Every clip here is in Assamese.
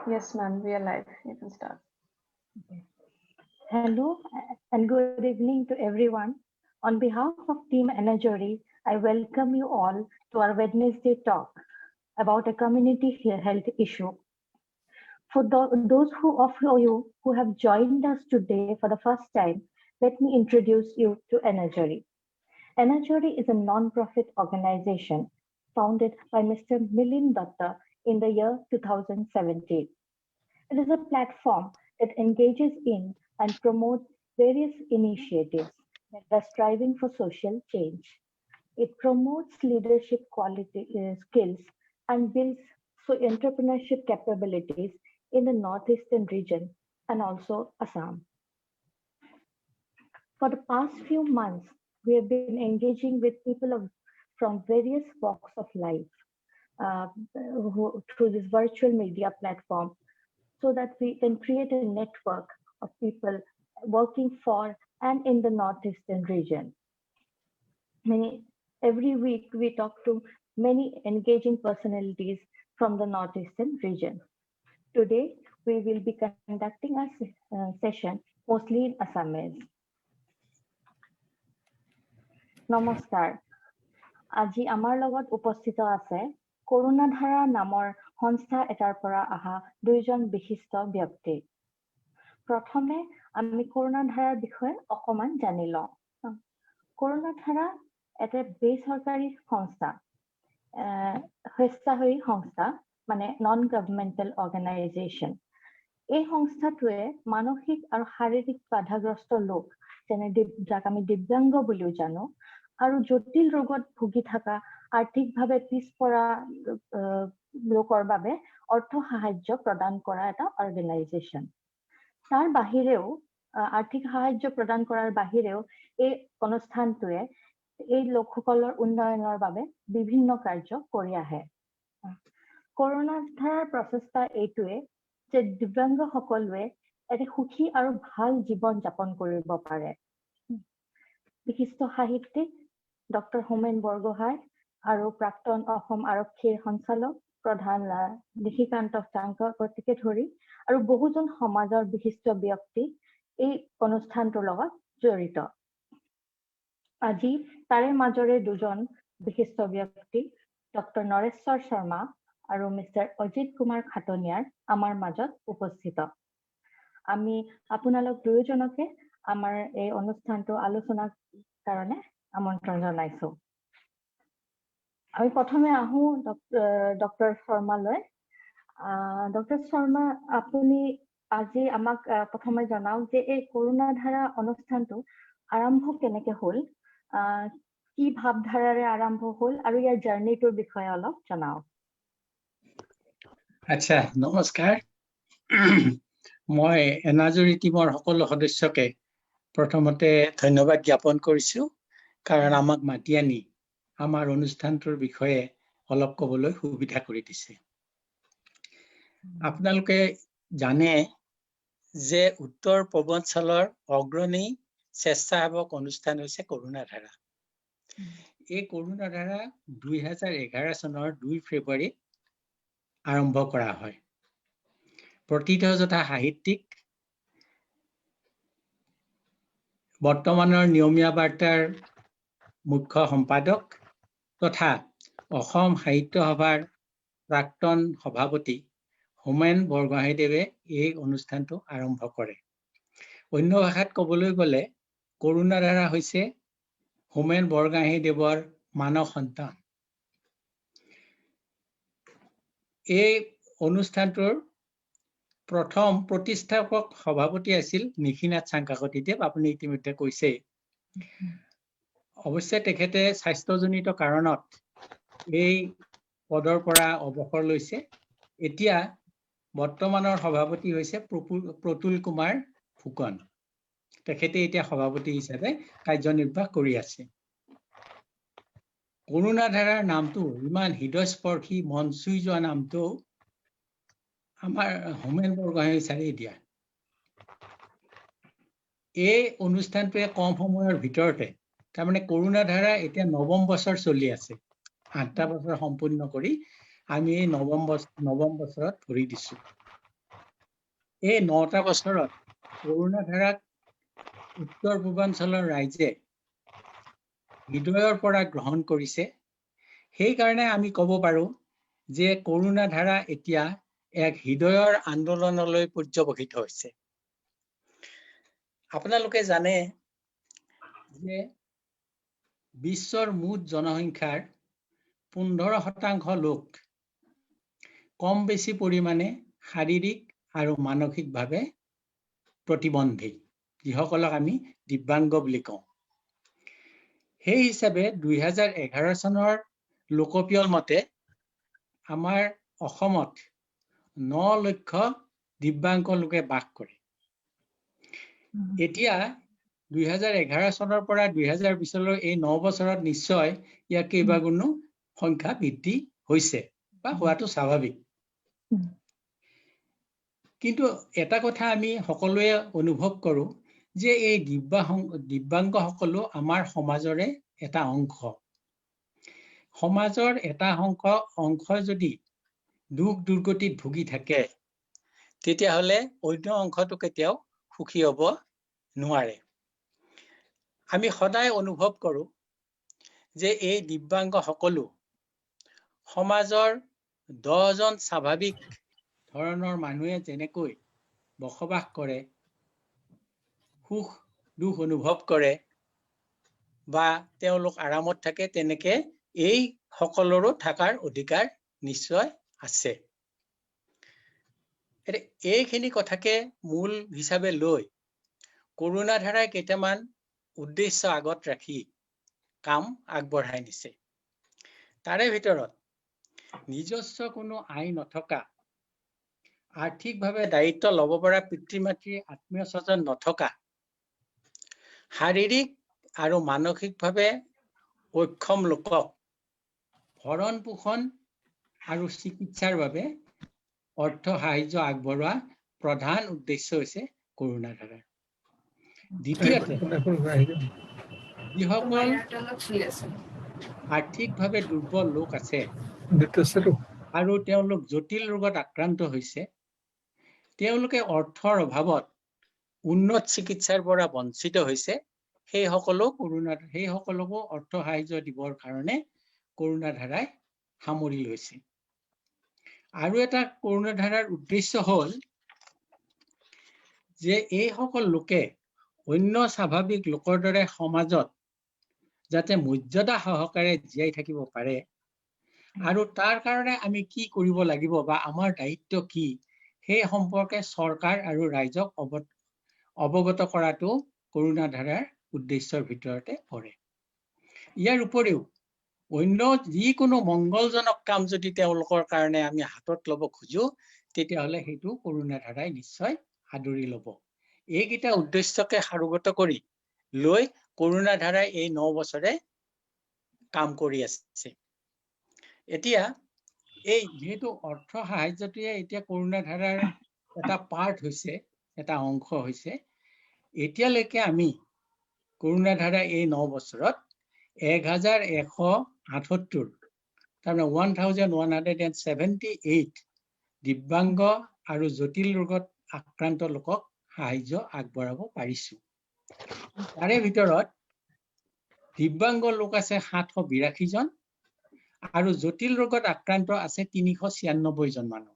Yes, ma'am, we are live. You can start. Okay. Hello and good evening to everyone. On behalf of Team Energery, I welcome you all to our Wednesday talk about a community health issue. For those of you who have joined us today for the first time, let me introduce you to Energery. Energery is a non-profit organization founded by Mr. Milind Datta in the year 2017. It is a platform that engages in and promotes various initiatives that are striving for social change. It promotes leadership skills and builds entrepreneurship capabilities in the northeastern region and also Assam. For the past few months, we have been engaging with people from various walks of life through this virtual media platform so that we can create a network of people working for and in the northeastern region. Every week we talk to many engaging personalities from the northeastern region. Today we will be conducting a session mostly in Assamese. নমস্কাৰ, আজি আমাৰ লগত উপস্থিত আছে কৰোণাধাৰা নামৰ সংস্থা এটাৰ পৰা অহা দুইজন বিশিষ্ট ব্যক্তি। প্ৰথমে আমি কৰোণাধাৰাৰ বিষয়ে অকমান জানি লওঁ। কৰোণাধাৰা এটা বেচৰকাৰী সংস্থা, স্বেচ্ছাসেৱী সংস্থা মানে নন গভৰ্ণমেণ্টেল অৰ্গেনাইজেশ্যন। এই সংস্থাটোৱে মানসিক আৰু শাৰীৰিক বাধাগ্ৰস্ত লোক যেনে যাক আমি দিব্যাংগ বুলিও জানো আৰু জটিল ৰোগত ভুগি থকা আৰ্থিকভাৱে পিছপৰা লোকৰ বাবে অৰ্থ সাহায্য প্ৰদান কৰা এটা অৰ্গেনাইজেশ্যন। তাৰ বাহিৰেও আৰ্থিক সাহায্য প্ৰদান কৰাৰ বাহিৰেও এই অনুষ্ঠানটোৱে এই লোকসকলৰ উন্নয়নৰ বাবে বিভিন্ন কাৰ্য কৰি আহে। কৰোণাধাৰাৰ প্ৰচেষ্টা এইটোৱে যে দিব্যাংগ সকলোৱে এটা সুখী আৰু ভাল জীৱন যাপন কৰিব পাৰে। বিশিষ্ট সাহিত্যিক ডক্টৰ হোমেন বৰগোহাঁই আৰু প্ৰাক্তন অসম আৰক্ষীৰ সঞ্চালক প্ৰধান নিশিকান্ত চাংককে ধৰি আৰু বহুজন সমাজৰ বিশিষ্ট ব্যক্তি এই অনুষ্ঠানটোৰ লগত জড়িত। আজি তাৰে মাজৰে দুজন বিশিষ্ট ব্যক্তি ডক্টৰ নৰেশ্বৰ শৰ্মা আৰু মিষ্টাৰ অজিত কুমাৰ খাটনিয়াৰ আমাৰ মাজত উপস্থিত। আমি আপোনালোক দুয়োজনকে আমাৰ এই অনুষ্ঠানটো আলোচনাৰ কাৰণে আমন্ত্ৰণ জনাইছো। আমি প্ৰথমে আহো ডক্টৰ শৰ্মালৈ। ডক্টৰ শৰ্মা, আপুনি আজি আমাক প্ৰথমে জনাওক যে এই কৰোণাধাৰা অনুষ্ঠানটো আৰম্ভ কেনেকে হ'ল, কি ভাৱধাৰাৰে আৰম্ভ হ'ল আৰু ইয়াৰ জাৰ্নিটোৰ বিষয়ে অলপ জনাওক। আচ্ছা, নমস্কাৰ। মই এনাজৰী টিমৰ সকলো সদস্যকে প্ৰথমতে ধন্যবাদ জ্ঞাপন কৰিছো, কাৰণ আমাক মাতি আনি আমাৰ অনুষ্ঠানটোৰ বিষয়ে অলপ ক'বলৈ সুবিধা কৰি দিছে। আপোনালোকে জানে যে উত্তৰ পূৰ্বাঞ্চলৰ অগ্ৰণী স্বেচ্ছাসেৱক অনুষ্ঠান হৈছে কৰোণাধাৰা। এই কৰোণাধাৰা 2011 চনৰ 2 ফেব্ৰুৱাৰীত আৰম্ভ কৰা হয়। প্ৰথিতযশা সাহিত্যিক, বৰ্তমানৰ নিয়মীয়া বাৰ্তাৰ মুখ্য সম্পাদক তথা অসম সাহিত্য সভাৰ প্ৰাক্তন সভাপতি হোমেন বৰগোহাঁইদেৱে এই অনুষ্ঠানটো আৰম্ভ কৰে। অন্য ভাষাত ক'বলৈ গ'লে কৰোণাধাৰা হৈছে হোমেন বৰগোহাঁইদেৱৰ মানৱ সন্তান। এই অনুষ্ঠানটোৰ প্ৰথম প্ৰতিষ্ঠাপক সভাপতি আছিল নিশিনাথ চাংকাকতিদেৱ, আপুনি ইতিমধ্যে কৈছে। অৱশ্যে তেখেতে স্বাস্থ্যজনিত কাৰণত এই পদৰ পৰা অৱসৰ লৈছে। এতিয়া বৰ্তমানৰ সভাপতি হৈছে প্ৰতুল কুমাৰ ফুকন। তেখেতে এতিয়া সভাপতি হিচাপে কাৰ্যনিৰ্বাহ কৰি আছে। কৰোণাধাৰাৰ নামটো ইমান হৃদয়স্পৰ্শী, মন চুই যোৱা নামটো আমাৰ হোমেন বৰগোহাঁই ছাৰে দিয়া। এই অনুষ্ঠানটোৱে কম সময়ৰ ভিতৰতে, তাৰমানে কৰোণাধাৰা এতিয়া ৯ম বছৰ চলি আছে। 8টা বছৰ সম্পূৰ্ণ কৰি আমি এই নৱম বছৰত ভৰি দিছো। এই 9টা বছৰত কৰুণাধাৰাক উত্তৰ পূৰ্বাঞ্চলৰ ৰাইজে হৃদয়ৰ পৰা গ্ৰহণ কৰিছে। সেইকাৰণে আমি ক'ব পাৰোঁ যে কৰুণাধাৰা এতিয়া এক হৃদয়ৰ আন্দোলনলৈ পৰ্যবসিত হৈছে। আপোনালোকে জানে যে বিশ্বৰ মুঠ জনসংখ্যাৰ 15% লোক কম বেছি পৰিমাণে শাৰীৰিক আৰু মানসিকভাৱে প্ৰতিবন্ধী, যিসকলক আমি দিব্যাংগ বুলি কওঁ। সেই হিচাপে 2011 চনৰ লোকপিয়ল মতে আমাৰ অসমত 9 লক্ষ দিব্যাংগ লোকে বাস কৰে। এতিয়া 2011 চনৰ পৰা 2020 এই 9 বছৰত নিশ্চয় ইয়াৰ কেইবাগুণো সংখ্যা বৃদ্ধি হৈছে বা হোৱাটো স্বাভাৱিক। কিন্তু এটা কথা আমি সকলোৱে অনুভৱ কৰোঁ যে এই দিব্যাংগসকলো আমাৰ সমাজৰে এটা অংশ। সমাজৰ এটা অংশ যদি দুখ দুৰ্গতিত ভুগি থাকে, তেতিয়াহ'লে অন্য অংশটো কেতিয়াও সুখী হ'ব নোৱাৰে। আমি সদায় অনুভৱ কৰোঁ যে এই দিব্যাংগ সকলো সমাজৰ 10জন স্বাভাৱিক ধৰণৰ মানুহে যেনেকৈ বসবাস কৰে, সুখ দুখ অনুভৱ কৰে বা তেওঁলোক আৰামত থাকে, তেনেকে এই সকলোৰো থকাৰ অধিকাৰ নিশ্চয় আছে। এইখিনি কথাকে মূল হিচাপে লৈ কৰুণাধাৰাই কেইটামান উদ্দেশ্য আগত ৰাখি কাম আগবঢ়াই নিছে। তাৰে ভিতৰত নিজস্ব কোনো আয় নথকা, আৰ্থিকভাৱে দায়িত্ব ল'ব পৰা পিতৃ মাতৃৰ আত্মীয় স্বজন নথকা, শাৰীৰিক আৰু মানসিকভাৱে অক্ষম লোকক ভৰণ পোষণ আৰু চিকিৎসাৰ বাবে অৰ্থ সাহায্য আগবঢ়োৱা প্ৰধান উদ্দেশ্য হৈছে কৰুণাধাৰা। দ্বিতীয়তে, যিসকল আৰ্থিকভাৱে দুৰ্বল লোক আছে আৰু তেওঁলোক জটিল ৰোগত আক্ৰান্ত হৈছে, তেওঁলোকে অৰ্থৰ অভাৱত উন্নত চিকিৎসাৰ পৰা বঞ্চিত হৈছে, সেই সকলকো অৰ্থ সাহায্য দিবৰ কাৰণে কৰুণাধাৰাই সামৰি লৈছে। আৰু এটা কৰুণাধাৰাৰ উদ্দেশ্য হ'ল যে এইসকল লোকে অন্য স্বাভাৱিক লোকৰ দৰে সমাজত যাতে মৰ্যাদা সহকাৰে জীয়াই থাকিব পাৰে, আৰু তাৰ কাৰণে আমি কি কৰিব লাগিব বা আমাৰ দায়িত্ব কি, সেই সম্পৰ্কে চৰকাৰ আৰু ৰাইজক অৱগত কৰাটো কৰুণাধাৰাৰ উদ্দেশ্যৰ ভিতৰতে পৰে। ইয়াৰ উপৰিও অন্য যিকোনো মংগলজনক কাম যদি তেওঁলোকৰ কাৰণে আমি হাতত ল'ব খোজো, তেতিয়াহ'লে সেইটো কৰুণাধাৰাই নিশ্চয় আদৰি ল'ব। এইকেইটা উদ্দেশ্যকে সাৰোগত কৰি লৈ কৰুণাধাৰাই এই 9 বছৰে কাম কৰি আছে। এতিয়া এই যিহেতু অৰ্থ সাহায্যটোৱে এতিয়া কৰুণাধাৰাৰ এটা পাৰ্ট হৈছে, এটা অংশ হৈছে, এতিয়ালৈকে আমি কৰুণাধাৰা এই 9 বছৰত 1178, তাৰমানে 1178 দিব্যাংগ আৰু জটিল ৰোগত আক্ৰান্ত লোকক সাহায্য আগবঢ়াব পাৰিছো। তাৰে ভিতৰত দিব্যাংগ লোক আছে 782 জন আৰু জটিল ৰোগত আক্ৰান্ত আছে 396 জন মানুহ।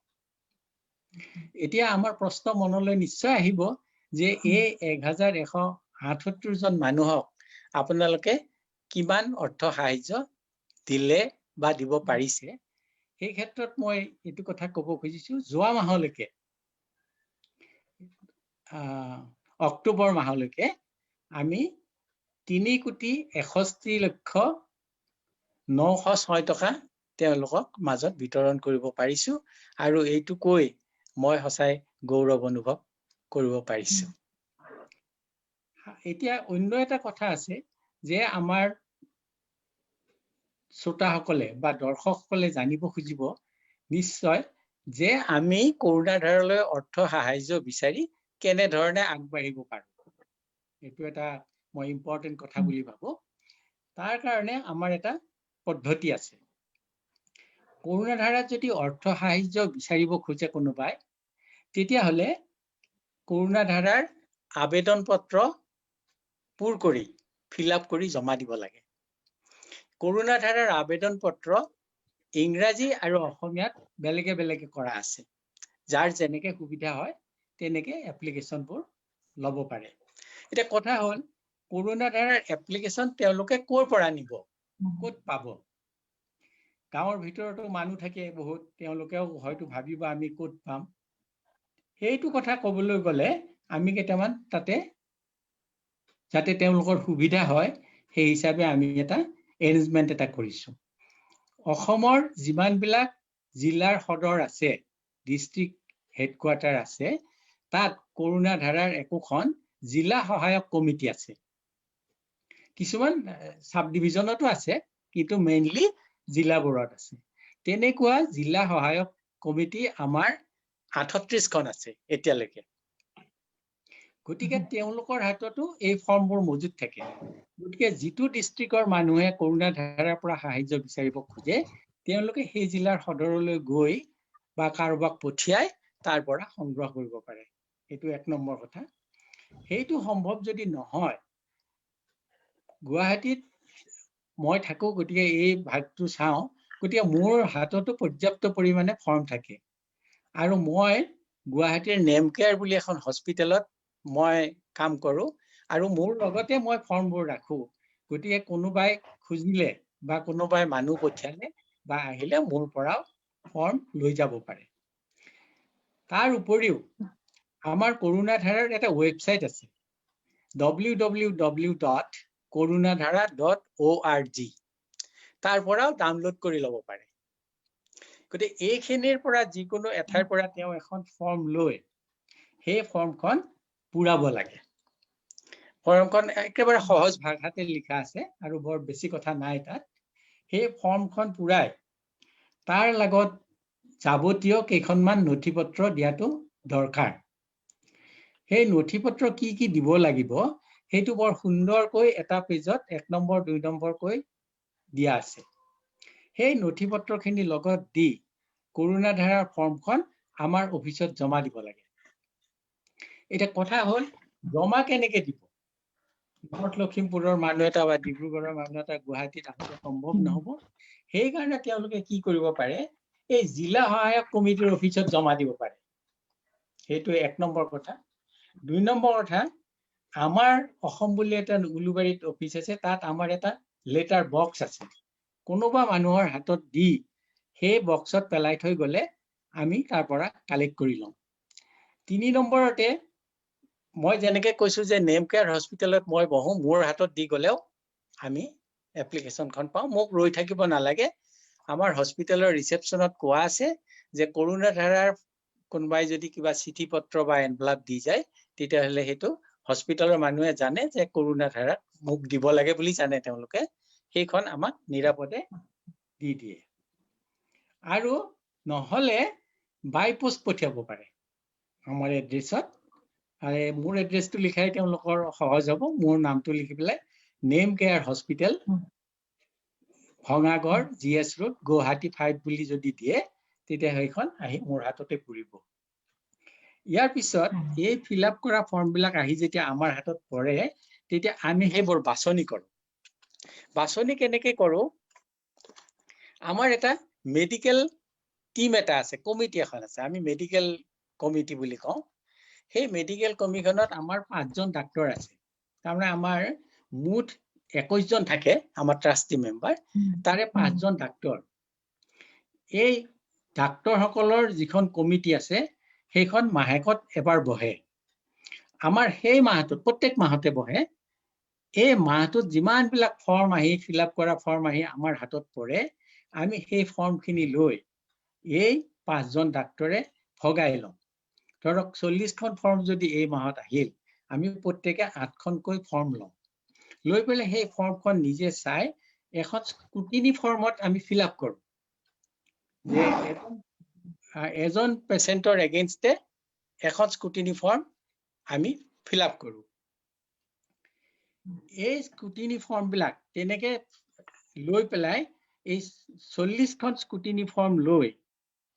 এতিয়া আমাৰ প্ৰশ্ন মনলৈ নিশ্চয় আহিব যে এই 1178 জন মানুহক আপোনালোকে কিমান অৰ্থ সাহায্য দিলে বা দিব পাৰিছে। সেই ক্ষেত্ৰত মই এইটো কথা ক'ব খুজিছো, যোৱা মাহলৈকে অক্টোবৰ মাহলৈকে আমি 3,61,0906 টকা তেওঁলোকক মাজত বিতৰণ কৰিব পাৰিছো, আৰু এইটো কৈ মই সঁচাই গৌৰৱ অনুভৱ কৰিব পাৰিছো। এতিয়া অন্য এটা কথা আছে যে আমাৰ শ্ৰোতাসকলে বা দৰ্শকসকলে জানিব খুজিব নিশ্চয় যে আমি কৰুণাধাৰালৈ অৰ্থ সাহায্য বিচাৰি কেনেধৰণে আগবাঢ়িব পাৰো। এইটো এটা মই ইম্পৰ্টেণ্ট কথা বুলি ভাবো। তাৰ কাৰণে আমাৰ এটা পদ্ধতি আছে। কৰুণাধাৰাত যদি অৰ্থ সাহায্য বিচাৰিব খোজে কোনোবাই, তেতিয়াহ'লে কৰোনা ধাৰাৰ আবেদন পত্ৰ পূৰ কৰি ফিল আপ কৰি জমা দিব লাগে। কৰোনা ধাৰাৰ আবেদন পত্ৰ ইংৰাজী আৰু অসমীয়াত বেলেগে বেলেগে কৰা আছে। যাৰ যেনেকে সুবিধা হয় তেনেকে এপ্লিকেশ্যনবোৰ ল'ব পাৰে। এতিয়া কথা হ'ল কৰোনা ধাৰাৰ এপ্লিকেশ্যন তেওঁলোকে ক'ৰ পৰা নিব, ক'ত পাব? গাঁৱৰ ভিতৰতো মানুহ থাকে বহুত, তেওঁলোকেও হয়তো ভাবিব আমি ক'ত পাম। সেইটো কথা ক'বলৈ গ'লে আমি কেইটামান তাতে যাতে তেওঁলোকৰ সুবিধা হয় সেই হিচাপে আমি এটা এৰেঞ্জমেণ্ট এটা কৰিছো। অসমৰ যিমানবিলাক জিলাৰ সদৰ আছে, ডিষ্ট্ৰিক্ট হেডকোৱাৰ্টাৰ আছে, তাত কৰোনা ধাৰাৰ একোখন জিলা সহায়ক কমিটি আছে। কিছুমান সাব ডিভিজনতো আছে, কিন্তু মেইনলি জিলাবোৰত আছে। তেনেকুৱা জিলা সহায়ক কমিটি আমাৰ 38খন আছে এতিয়ালৈকে। গতিকে তেওঁলোকৰ হাততো এই ফৰ্মবোৰ মজুত থাকে। গতিকে যিটো ডিষ্ট্ৰিক্টৰ মানুহে কৰোনা ধাৰাৰ পৰা সাহায্য বিচাৰিব খোজে, তেওঁলোকে সেই জিলাৰ সদৰলৈ গৈ বা কাৰোবাক পঠিয়াই তাৰ পৰা সংগ্ৰহ কৰিব পাৰে। এইটো 1 নম্বৰ কথা। সেইটো সম্ভৱ যদি নহয়, গুৱাহাটীত মই থাকো, গতিকে এই ভাগটো চাওঁ, গতিকে মোৰ হাততো পৰ্যাপ্ত পৰিমাণে ফৰ্ম থাকে। আৰু মই গুৱাহাটীৰ নেমকেয়াৰ বুলি এখন হস্পিটেলত মই কাম কৰো, আৰু মোৰ লগতে মই ফৰ্মবোৰ ৰাখো। গতিকে কোনোবাই খুজিলে বা কোনোবাই মানুহ পঠিয়ালে বা আহিলে মোৰ পৰাও ফৰ্ম লৈ যাব পাৰে। তাৰ উপৰিও আমাৰ কৰোনা ধাৰাৰ এটা ৱেবছাইট আছে, www.corunadhara.org। তাৰ পৰাও ডাউনলোড কৰি ল'ব পাৰে। গতিকে এইখিনিৰ পৰা যিকোনো এঠাইৰ পৰা তেওঁ এখন ফৰ্ম লৈ সেই ফৰ্মখন পূৰাব লাগে। ফৰ্মখন একেবাৰে সহজ ভাষাতে লিখা আছে আৰু বৰ বেছি কথা নাই তাত। সেই ফৰ্মখন পূৰাই তাৰ লগত যাৱতীয় কেইখনমান নথিপত্ৰ দিয়াটো দৰকাৰ। সেই নথিপত্ৰ কি কি দিব লাগিব সেইটো বৰ সুন্দৰকৈ এটা পেজত 1 নম্বৰ 2 নম্বৰকৈ দিয়া আছে। সেই নথিপত্ৰখিনি লগত দি কৰোনা ধাৰাৰ ফৰ্মখন আমাৰ অফিচত জমা দিব লাগে। এটা কথা হ'ল জমা কেনেকে দিব? নৰ্থ লখিমপুৰৰ মানুহ এটা বা ডিব্ৰুগড়ৰ মানুহ এটা গুৱাহাটীত আহোঁতে সম্ভৱ নহ'ব। সেইকাৰণে তেওঁলোকে কি কৰিব পাৰে, এই জিলা সহায়ক কমিটিৰ অফিচত জমা দিব পাৰে। সেইটো 1 নম্বৰ কথা। 2 নম্বৰ কথা, আমাৰ অসম বুলি এটা উলুবাৰীত অফিচ আছে, তাত আমাৰ এটা লেটাৰ বক্স আছে। কোনোবা মানুহৰ হাতত দি সেই বক্সত পেলাই থৈ গ'লে আমি তাৰ পৰা কালেক্ট কৰি লওঁ। 3 নম্বৰতে মই যেনেকে কৈছো যে নেমকেয়াৰ হস্পিটেলত মই বহো, মোৰ হাতত দি গ'লেও আমি এপ্লিকেশ্যনখন পাওঁ, মোক ৰৈ থাকিব নালাগে। আমাৰ হস্পিটেলৰ ৰিচেপশ্যনত কোৱা আছে যে কৰোনা ধাৰাৰ কোনোবাই যদি কিবা চিঠি পত্ৰ বা এনভেলপ দি যায়, তেতিয়াহ'লে সেইটো হস্পিটেলৰ মানুহে জানে যে কৰোনা ধাৰাত মোক দিব লাগে বুলি জানে তেওঁলোকে। সেইখন আমাক নিৰাপদে দি দিয়ে। আৰু নহ'লে বাই পোষ্ট পঠিয়াব পাৰে আমাৰ এড্ৰেছত। মোৰ এড্ৰেছটো লিখাই তেওঁলোকৰ সহজ হ'ব। মোৰ নামটো লিখি পেলাই Nemcare hospital, Bhangagarh, GS road, Guwahati 5 বুলি যদি দিয়ে, তেতিয়া সেইখন আহি মোৰ হাততে পৰিব। ইয়াৰ পিছত এই ফিল আপ কৰা ফৰ্মবিলাক আহি যেতিয়া আমাৰ হাতত পৰে, তেতিয়া আমি সেইবোৰ বাছনি কৰোঁ। বাছনি কেনেকে কৰোঁ? আমাৰ এটা মেডিকেল টিম এটা আছে, কমিটি এখন আছে, আমি মেডিকেল কমিটি বুলি কওঁ। সেই মেডিকেল কমিটিখনত আমাৰ 5 জন ডাক্তৰ আছে। তাৰমানে আমাৰ মুঠ 21 জন থাকে আমাৰ ট্ৰাষ্টি মেম্বাৰ, তাৰে 5 জন ডাক্তৰ। এই ডাক্তৰসকলৰ যিখন কমিটি আছে, সেইখন মাহেকত এবাৰ বহে। আমাৰ সেই মাহটোত, প্ৰত্যেক মাহতে বহে। এই মাহটোত যিমানবিলাক ফৰ্ম আহি, ফিল আপ কৰা ফৰ্ম আহি আমাৰ হাতত পৰে, আমি সেই ফৰ্মখিনি লৈ এই 5 জন ডাক্তৰে ভগাই লওঁ। ধৰক 40খন ফৰ্ম যদি এই মাহত আহিল, আমি প্ৰত্যেকে 8খনকৈ ফৰ্ম লওঁ। লৈ পেলাই সেই ফৰ্মখন নিজে চাই এখন স্ক্ৰুটিনি ফৰ্মত আমি ফিল আপ কৰোঁ। যে এজন পেচেণ্টৰ এগেইনষ্টে এখন স্ক্ৰুটিনি ফৰ্ম আমি ফিল আপ কৰোঁ। এই স্ক্ৰুটিনি ফৰ্মবিলাক তেনেকে লৈ পেলাই এই 40খন স্ক্ৰুটিনি ফৰ্ম লৈ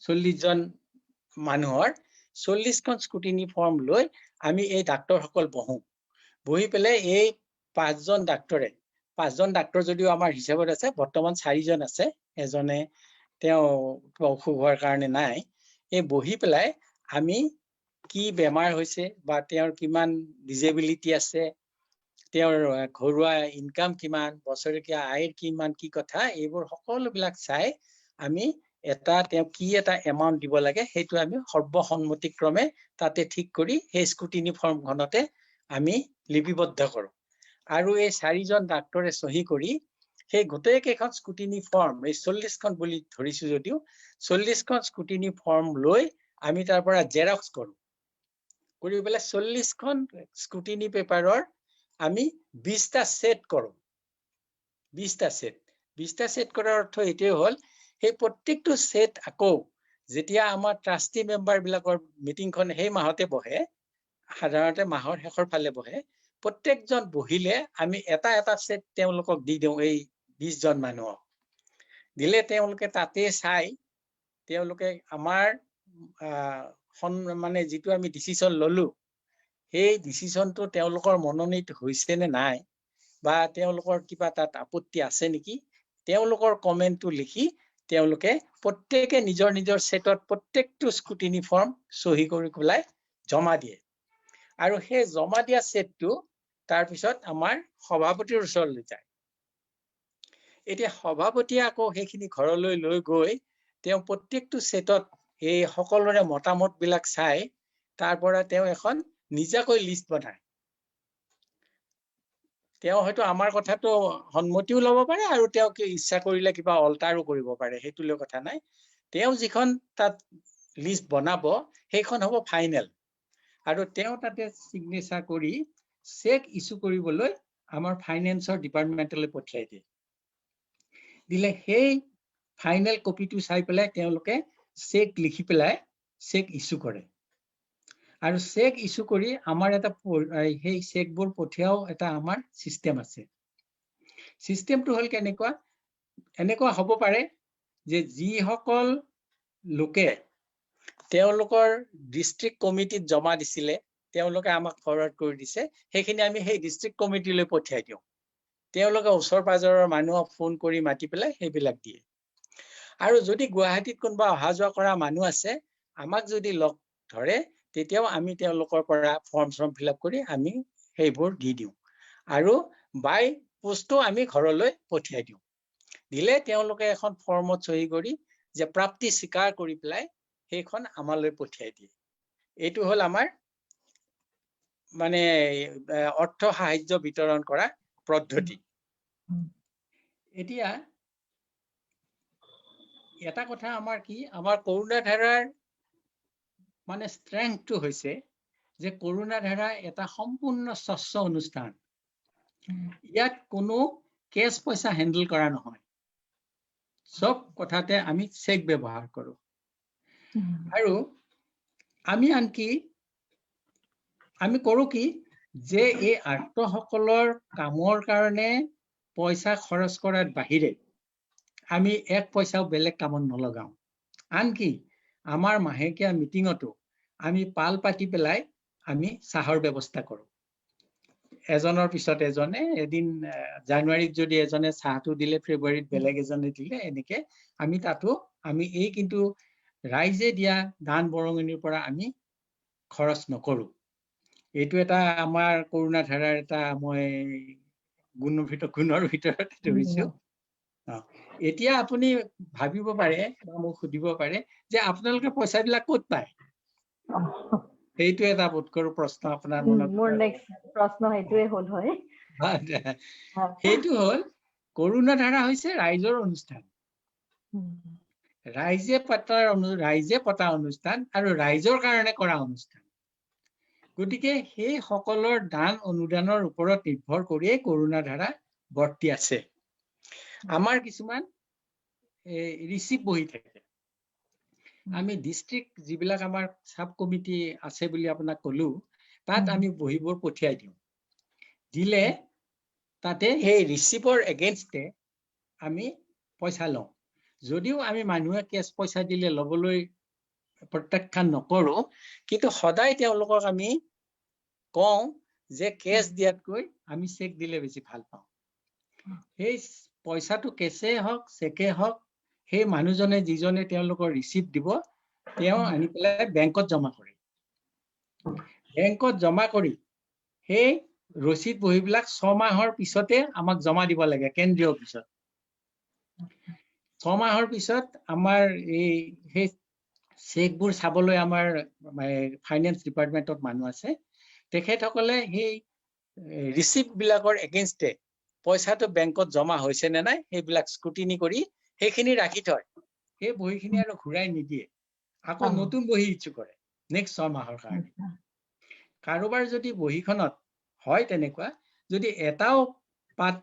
40 জন মানুহৰ 40খন স্কুটিনি ফৰ্ম লৈ আমি এই ডাক্তৰসকল বহো বহি পেলাই এই 5জন ডাক্তৰ যদিও আমাৰ হিচাপত আছে বৰ্তমান 4জন আছে এজনে তেওঁ অসুখ হোৱাৰ কাৰণে নাই এই বহি পেলাই আমি কি বেমাৰ হৈছে বা তেওঁৰ কিমান ডিজেবিলিটি আছে তেওঁৰ ঘৰুৱা ইনকাম কিমান বছৰেকীয়া আয়ৰ কিমান কি কথা এইবোৰ সকলোবিলাক চাই আমি তেওঁ কি এটা এমাউন্ট দিব লাগে সেইটো আমি সৰ্বসন্মতিক্ৰমে তাতে ঠিক কৰি সেই স্কুটিনি ফৰ্মখনতে আমি লিপিবদ্ধ কৰো আৰু এই 4জন ডাক্তৰে সহি কৰি সেই গোটেই কেইখন স্কুটিনি ফৰ্ম এই 40খন বুলি ধৰিছো যদিও 40খন স্কুটিনি ফৰ্ম লৈ আমি তাৰ পৰা জেৰক্স কৰো কৰি পেলাই 40খন স্কুটিনি পেপাৰৰ আমি 20টা সেট কৰো 20টা সেট কৰাৰ অৰ্থ এইটোৱে হ'ল সেই প্ৰত্যেকটো সেট আকৌ যেতিয়া আমাৰ ট্ৰাষ্টি মেম্বাৰ বিলাকৰ মিটিংখন সেই মাহতে বহে সাধাৰণতে মাহৰ শেষৰ ফালে বহে প্ৰত্যেকজন বহিলে আমি এটা সেট তেওঁলোকক দি দিওঁ এই 20জন মানুহক দিলে তেওঁলোকে তাতে চাই তেওঁলোকে আমাৰ মানে যিটো আমি ডিসিশন ললো সেই ডিসিশনটো তেওঁলোকৰ মনোনীত হৈছে নে নাই বা তেওঁলোকৰ কিবা তাত আপত্তি আছে নেকি তেওঁলোকৰ কমেন্টটো লিখি তেওঁলোকে প্ৰত্যেকে নিজৰ সেটত প্ৰত্যেকটো স্কুটিনি ফৰ্ম সহি কৰি পেলাই জমা দিয়ে আৰু সেই জমা দিয়া সেটটো তাৰ পিছত আমাৰ সভাপতিৰ ওচৰলৈ যায় এতিয়া সভাপতিয়ে আকৌ সেইখিনি ঘৰলৈ লৈ গৈ তেওঁ প্ৰত্যেকটো সেটত এই সকলোৰে মতামত বিলাক চাই তাৰ পৰা তেওঁ এখন নিজাকৈ লিষ্ট বনায় তেওঁ হয়তো আমাৰ কথাটো সন্মতিও ল'ব পাৰে আৰু তেওঁ কি ইচ্ছা কৰিলে কিবা অল্টাৰো কৰিব পাৰে সেইটো লৈ কথা নাই তেওঁ যিখন তাত লিষ্ট বনাব সেইখন হ'ব ফাইনেল আৰু তেওঁ তাতে সিগনেচাৰ কৰি চেক ইস্যু কৰিবলৈ আমাৰ ফাইনেন্সৰ ডিপাৰ্টমেন্টলৈ পঠিয়াই দিয়ে দিলে সেই ফাইনেল কপিটো চাই পেলাই তেওঁলোকে চেক লিখি পেলাই চেক ইস্যু কৰে আৰু চেক ইস্যু কৰি আমাৰ এটা সেই চেকবোৰ পঠিয়াও এটা আমাৰ সিস্টেম আছে সিস্টেমটো হল এনেকুৱা হ'ব পাৰে যে যিসকল লোকে তেওঁলোকৰ ডিস্ট্ৰিক্ট কমিটিত জমা দিছিলে তেওঁলোকে আমাক ফৰৱাৰ্ড কৰি দিছে সেইখিনি আমি সেই ডিস্ট্ৰিক্ট কমিটিলৈ পঠিয়াই দিওঁ তেওঁলোকে ওচৰ পাজৰৰ মানুহক ফোন কৰি মাতি পেলাই সেইবিলাক দিয়ে আৰু যদি গুৱাহাটীত কোনবা অহা যোৱা কৰা মানুহ আছে আমাক যদি লগ ধৰে তেতিয়াও আমি তেওঁলোকৰ পৰা ফৰ্ম ফিল আপ কৰি আমি সেইবোৰ দি দিওঁ আৰু বাই পোষ্টটো আমি ঘৰলৈ পঠিয়াই দিওঁ দিলে তেওঁলোকে এখন ফৰ্মত সহি কৰি যে প্ৰাপ্তি স্বীকাৰ কৰি পেলাই সেইখন আমালৈ পঠিয়াই দিয়ে এইটো হল আমাৰ মানে অৰ্থ সাহায্য বিতৰণ কৰা পদ্ধতি এতিয়া এটা কথা আমাৰ কি আমাৰ কৰোনা ধাৰাৰ মানে স্ট্ৰেংথটো হৈছে যে কৰোনা ধাৰা এটা সম্পূৰ্ণ স্বচ্ছ অনুষ্ঠান ইয়াত কোনো কেছ পইচা হ্যান্ডল কৰা নহয় সব কথাতে আমি চেক ব্যৱহাৰ কৰো আৰু আমি আনকি আমি কৰো কি যে এই আৰ্তসকলৰ কামৰ কাৰণে পইচা খৰচ কৰাৰ বাহিৰে আমি এক পইচাও বেলেগ কামত নলগাও আনকি আমাৰ মাহেকীয়া মিটিংতো আমি পাল পাতি পেলাই আমি চাহৰ ব্যৱস্থা কৰো এজনৰ পিছত এজনে এদিন জানুৱাৰীত যদি এজনে চাহটো দিলে ফেব্ৰুৱাৰীত বেলেগ এজনে দিলে এনেকে আমি তাতো আমি এই কিন্তু ৰাইজে দিয়া দান বৰঙনিৰ পৰা আমি খৰচ নকৰো এইটো এটা আমাৰ কৰোনা ধাৰাৰ এটা মই গুণৰ ভিতৰত ধৰিছো এতিয়া আপুনি ভাবিব পাৰে বা মোক সুধিব পাৰে যে আপোনালোকে পইচাবিলাক ক'ত পায় সেইটো এটা উৎকৰ প্ৰশ্ন আপোনাৰ মনত মোৰ নেক্সট প্ৰশ্ন সেইটোৱে হ'ল হয় সেইটো হ'ল কৰোনা ধাৰা হৈছে ৰাইজৰ অনুষ্ঠান ৰাইজে পতা অনুষ্ঠান আৰু ৰাইজৰ কাৰণে কৰা অনুষ্ঠান গতিকে সেই সকলৰ দান অনুদানৰ ওপৰত নিৰ্ভৰ কৰিয়ে কৰোনা ধাৰা বৰ্তি আছে আমাৰ কিছুমান ৰিচিপ বহি থাকে আমি ডিস্ট্ৰিক্ট যিবিলাক আমাৰ সাব কমিটি আছে বুলি আপোনাক কলো তাত আমি বহিবোৰ পঠিয়াই দিওঁ দিলে তাতে সেই ৰিচিপৰ এগেইনষ্টে আমি পইচা লওঁ যদিও আমি মানুহে কেছ পইচা দিলে লবলৈ প্ৰত্যাখ্যান নকৰো, কিন্তু সদায় তেওঁলোকক আমি কওঁ যে কেছ দিয়াতকৈ আমি চেক দিলে বেছি ভাল পাওঁ। সেই পইচাটো কেছে হওক চেকে হওক, সেই মানুহজনে যিজনে তেওঁলোকৰ ৰিচিপ্ট দিব তেওঁ আনি পেলাই বেংকত জমা কৰে। বেংকত জমা কৰি সেই ৰচিদ বহীবিলাক 6 মাহৰ পিছতে আমাক জমা দিব লাগে কেন্দ্ৰীয় অফিচত। 6 মাহৰ পিছত আমাৰ সেই চেকবোৰ চাবলৈ আমাৰ ফাইনেন্স ডিপাৰ্টমেণ্টত মানুহ আছে। তেখেতসকলে সেই ৰিচিপ্ট বিলাকৰ এগেইনষ্টে পইচাটো বেংকত জমা হৈছে নে নাই সেইবিলাক স্ক্ৰুটিনি কৰি সেইখিনি ৰাখি থয়। সেই বহীখিনি আৰু ঘূৰাই নিদিয়ে, আকৌ নতুন বহী ইছ্যু কৰে নেক্সট 6 মাহৰ কাৰণে। কাৰোবাৰ যদি বহীখনত হয় তেনেকুৱা, যদি এটাও পাত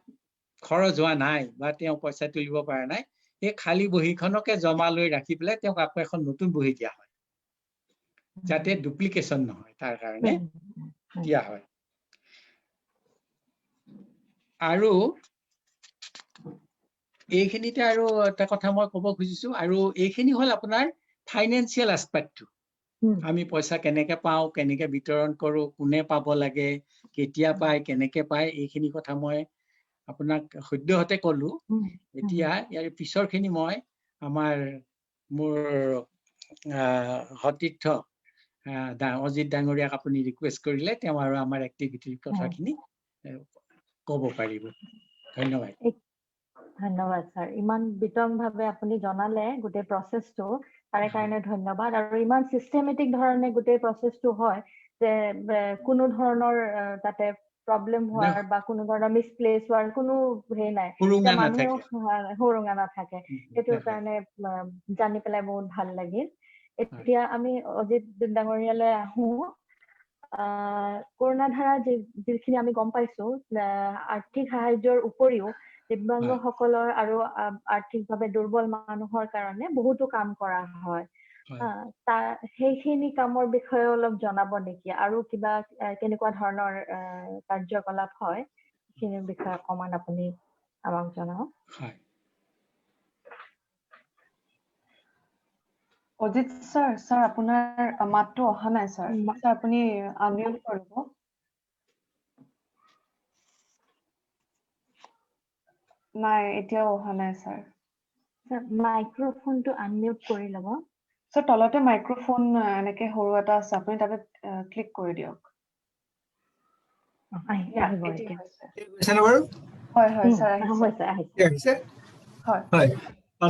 খৰচ হোৱা নাই বা তেওঁ পইচা তুলিব পৰা নাই, সেই খালী বহীখনকে জমা লৈ ৰাখি পেলাই তেওঁক আকৌ এখন নতুন বহী দিয়া হয়, যাতে ডুপ্লিকেশ্যন নহয় তাৰ কাৰণে দিয়া হয়। আৰু এইখিনিতে আৰু এটা কথা মই ক'ব খুজিছো, আৰু এইখিনি হ'ল আপোনাৰ ফাইনেন্সিয়েল এছপেক্টটো। আমি পইচা কেনেকে পাওঁ, কেনেকে বিতৰণ কৰো, কোনে পাব লাগে, কেতিয়া পায়, কেনেকে পায়, এইখিনি কথা মই আপোনাক সদ্যহতে ক'লো। এতিয়া ইয়াৰ পিছৰখিনি মই মোৰ সতীৰ্থ অজিত ডাঙৰীয়াক আপুনি ৰিকুৱেষ্ট কৰিলে তেওঁ আৰু আমাৰ এক্টিভিটিৰ কথাখিনি ক'ব পাৰিব। ধন্যবাদ। ধন্যবাদ ছাৰ, ইমান বিতংভাৱে আপুনি জনালে গোটেই প্ৰচেছটো, তাৰে কাৰণে ধন্যবাদ। আৰু ইমান চিষ্টেমেটিক ধৰণে গোটেই প্ৰচেছটো হয় যে কোনো ধৰণৰ তাতে প্ৰব্লেম হোৱাৰ বা কোনো ধৰণৰ মিছপ্লেচ হোৱাৰ কোনো হেৰি নাই, মানুহেও সুৰুঙা নাথাকে। সেইটোৰ কাৰণে জানি পেলাই বহুত ভাল লাগিল। এতিয়া আমি অজিত ডাঙৰীয়ালৈ আহো। কৰোণা ধাৰা যিখিনি আমি গম পাইছো, আৰ্থিক সাহায্যৰ উপৰিও দিব্যাংগসকলৰ আৰু আৰ্থিকভাৱে দুৰ্বল মানুহৰ কাৰণে বহুতো কাম কৰা হয়। সেইখিনি কামৰ বিষয়ে অলপ জনাব নেকি? আৰু কিবা কেনেকুৱা ধৰণৰ কাৰ্যকলাপ হয় সেইখিনিৰ বিষয়ে অকমান আপুনি আমাক জনাওক। অজিত ছাৰ আপোনাৰ মাতটো অহা নাই ছাৰ। ছাৰ আপুনি আনমিউট কৰিব। নাই, এতিয়াও অহা নাই ছাৰ। মাইক্ৰফোনটো আনমিউট কৰি ল'ব। ছাৰ তলতে মাইক্ৰফোন এনেকে সৰু এটা আছে, আপুনি তাতে ক্লিক কৰি দিয়ক।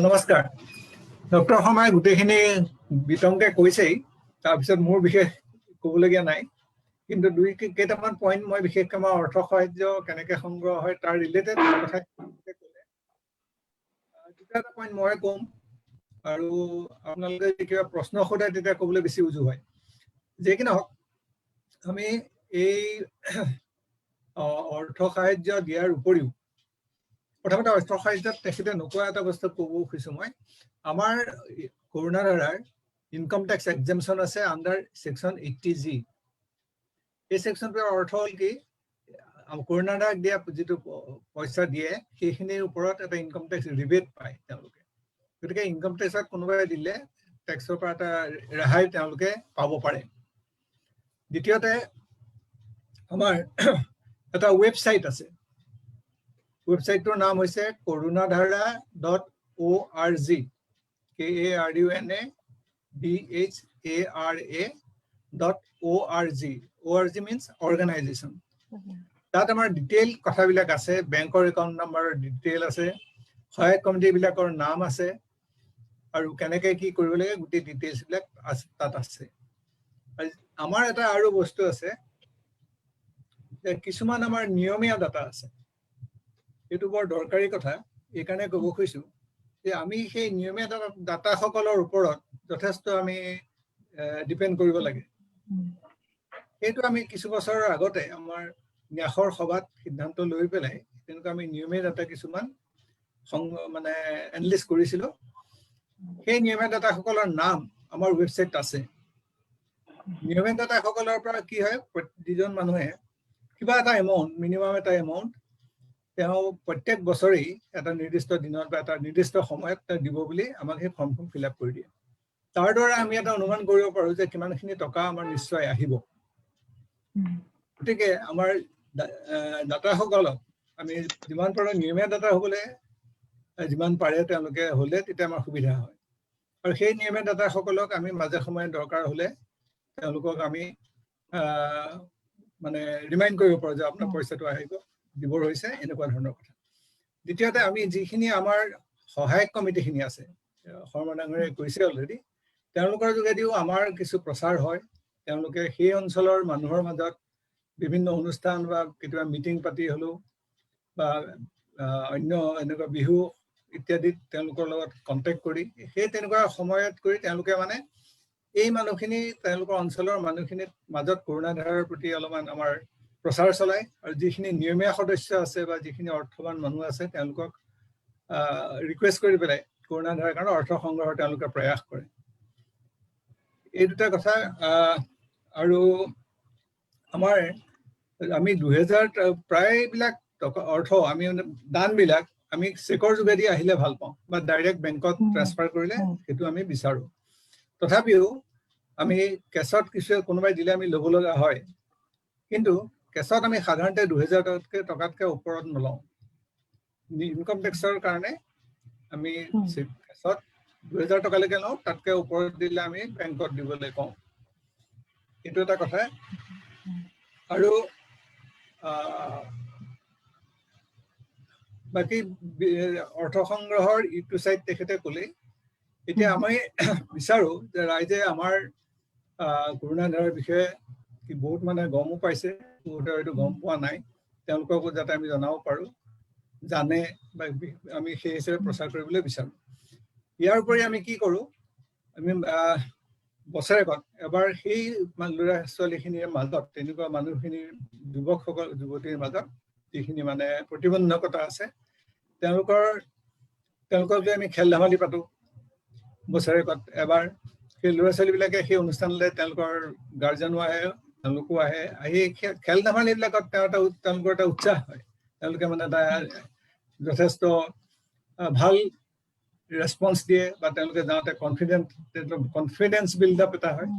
নমস্কাৰ। ডক্টৰ শৰ্মাই গোটেইখিনি বিতংকে কৈছেই, তাৰপিছত মোৰ বিশেষ ক'বলগীয়া নাই, কিন্তু কেইটামান পইণ্ট মই বিশেষকৈ আমাৰ অৰ্থ সাহায্য কেনেকে সংগ্ৰহ হয় তাৰ ৰিলেটেড কথা ক'লে। দুটা এটা পইণ্ট মই ক'ম, আৰু আপোনালোকে যদি কিবা প্ৰশ্ন সোধে তেতিয়া ক'বলৈ বেছি উজু হয়। যি কি নহওক, আমি এই অৰ্থ সাহায্য দিয়াৰ উপৰিও প্ৰথমতে অৰ্থ সাহায্যত তেখেতে নোকোৱা এটা বস্তু ক'ব খুজিছো মই। আমাৰ কৰোণা ধাৰাৰ ইনকাম টেক্স এক্সেম্পশ্যন আছে আণ্ডাৰ ছেকশ্যন 80G। এই ছেকশ্যনটোৰ অৰ্থ হ'ল কি, কৰোণা ধাৰাক দিয়া যিটো পইচা দিয়ে সেইখিনিৰ ওপৰত এটা ইনকাম টেক্স ৰিবেট পায় তেওঁলোকে। গতিকে ইনকাম টেক্সত কোনোবাই দিলে টেক্সৰ পৰা এটা ৰেহাই তেওঁলোকে পাব পাৰে। দ্বিতীয়তে, আমাৰ এটা ৱেবছাইট আছে। ৱেবছাইটটোৰ নাম হৈছে corunadhara.org, KARUNADHARA.org. ORG means organization. তাত আমাৰ ডিটেইল কথাবিলাক আছে, বেংকৰ একাউণ্ট নাম্বাৰৰ ডিটেইল আছে, সহায়ক কমিটিবিলাকৰ নাম আছে, আৰু কেনেকে কি কৰিব লাগে গোটেই ডিটেইলছবিলাক তাত আছে। আমাৰ এটা আৰু বস্তু আছে, কিছুমান আমাৰ নিয়মীয়া ডাটা আছে। এইটো বৰ দৰকাৰী কথা, এইকাৰণে ক'ব খুজিছো যে আমি সেই নিয়মীয়া ডাটাসকলৰ ওপৰত যথেষ্ট আমি ডিপেণ্ড কৰিব লাগে। সেইটো আমি কিছু বছৰৰ আগতে আমাৰ ন্যাসৰ সভাত সিদ্ধান্ত লৈ পেলাই তেনেকুৱা আমি নিয়মীয়া ডাটা কিছুমান মানে এনালিষ্ট কৰিছিলো। সেই নিয়মীয়া ডাটাসকলৰ নাম আমাৰ ৱেবছাইট আছে। নিয়মীয়া ডাটাসকলৰ পৰা কি হয়, যিজন মানুহে কিবা এটা এমাউণ্ট, মিনিমাম এটা এমাউণ্ট তেওঁ প্ৰত্যেক বছৰেই এটা নিৰ্দিষ্ট দিনত বা এটা নিৰ্দিষ্ট সময়ত দিব বুলি আমাক সেই ফৰ্মখন ফিল আপ কৰি দিয়ে। তাৰ দ্বাৰা আমি এটা অনুমান কৰিব পাৰো যে কিমানখিনি টকা আমাৰ নিশ্চয় আহিব। গতিকে আমাৰ দাতাসকলক আমি যিমান পাৰো নিয়মীয়া দাতা হ'বলৈ যিমান পাৰে তেওঁলোকে হ'লে তেতিয়া আমাৰ সুবিধা হয়। আৰু সেই নিয়মীয়া দাতাসকলক আমি মাজে সময়ে দৰকাৰ হ'লে তেওঁলোকক আমি মানে ৰিমাইণ্ড কৰিব পাৰো যে আপোনাৰ পইচাটো আহিব, দিবৰ হৈছে, এনেকুৱা ধৰণৰ কথা। দ্বিতীয়তে আমি যিখিনি আমাৰ সহায়ক কমিটিখিনি আছে, শৰ্মা ডাঙৰীয়াই কৈছে অলৰেডি, তেওঁলোকৰ যোগেদিও আমাৰ কিছু প্ৰচাৰ হয়। তেওঁলোকে সেই অঞ্চলৰ মানুহৰ মাজত বিভিন্ন অনুষ্ঠান বা কেতিয়াবা মিটিং পাতি হ'লেও বা অন্য এনেকুৱা বিহু ইত্যাদিত তেওঁলোকৰ লগত কণ্টেক্ট কৰি সেই তেনেকুৱা সময়ত কৰি তেওঁলোকে মানে এই মানুহখিনি তেওঁলোকৰ অঞ্চলৰ মানুহখিনিৰ মাজত কৰোণা ধাৰাৰ প্ৰতি অলপমান আমাৰ প্ৰচাৰ চলায়। আৰু যিখিনি নিয়মীয়া সদস্য আছে বা যিখিনি অৰ্থৱান মানুহ আছে তেওঁলোকক ৰিকুৱেষ্ট কৰি পেলাই কৰোণা ধাৰাৰ কাৰণে অৰ্থ সংগ্ৰহৰ তেওঁলোকে প্ৰয়াস কৰে। এই দুটা কথা। আৰু আমাৰ আমি 2000 প্ৰায়বিলাক অৰ্থ আমি দানবিলাক আমি চেকৰ যোগেদি আহিলে ভাল পাওঁ বা ডাইৰেক্ট বেংকত ট্ৰান্সফাৰ কৰিলে সেইটো আমি বিচাৰো। তথাপিও আমি কেছত কিছু কোনোবাই দিলে আমি ল'ব লগা হয়, কিন্তু কেছত আমি সাধাৰণতে 2000 টকাতকৈ ওপৰত নলওঁ। ইনকম টেক্সৰ কাৰণে আমি কেছত 2000 টকালৈকে লওঁ, তাতকৈ ওপৰত দিলে আমি বেংকত দিবলৈ কওঁ। এইটো এটা কথা। আৰু বাকী অৰ্থ সংগ্ৰহৰ ইটো চাইড তেখেতে ক'লে। এতিয়া আমি বিচাৰো যে ৰাইজে আমাৰ কৰোণা ধাৰাৰ বিষয়ে বহুত মানে গমো পাইছে, বহুতে হয়তো গম পোৱা নাই, তেওঁলোককো যাতে আমি জনাব পাৰো, জানে বা আমি সেই হিচাপে প্ৰচাৰ কৰিবলৈ বিচাৰো। ইয়াৰ উপৰি আমি কি কৰো, আমি বছৰেকত এবাৰ সেই ল'ৰা ছোৱালীখিনিৰ মাজত তেনেকুৱা মানুহখিনিৰ যুৱকসকল যুৱতীৰ মাজত যিখিনি মানে প্ৰতিবন্ধকতা আছে তেওঁলোকক আমি খেল ধেমালি পাতো বছৰেকত এবাৰ। সেই ল'ৰা ছোৱালীবিলাকে সেই অনুষ্ঠানলৈ তেওঁলোকৰ গাৰ্জেনো আহে, তেওঁলোকো আহে। আহি খেল ধেমালিবিলাকত তেওঁলোকৰ এটা উৎসাহ হয়। তেওঁলোকে মানে এটা যথেষ্ট ভাল ৰেছপন্স দিয়ে বা তেওঁলোকে যাওঁতে কনফিডেন্স বিল্ড আপ এটা হয়।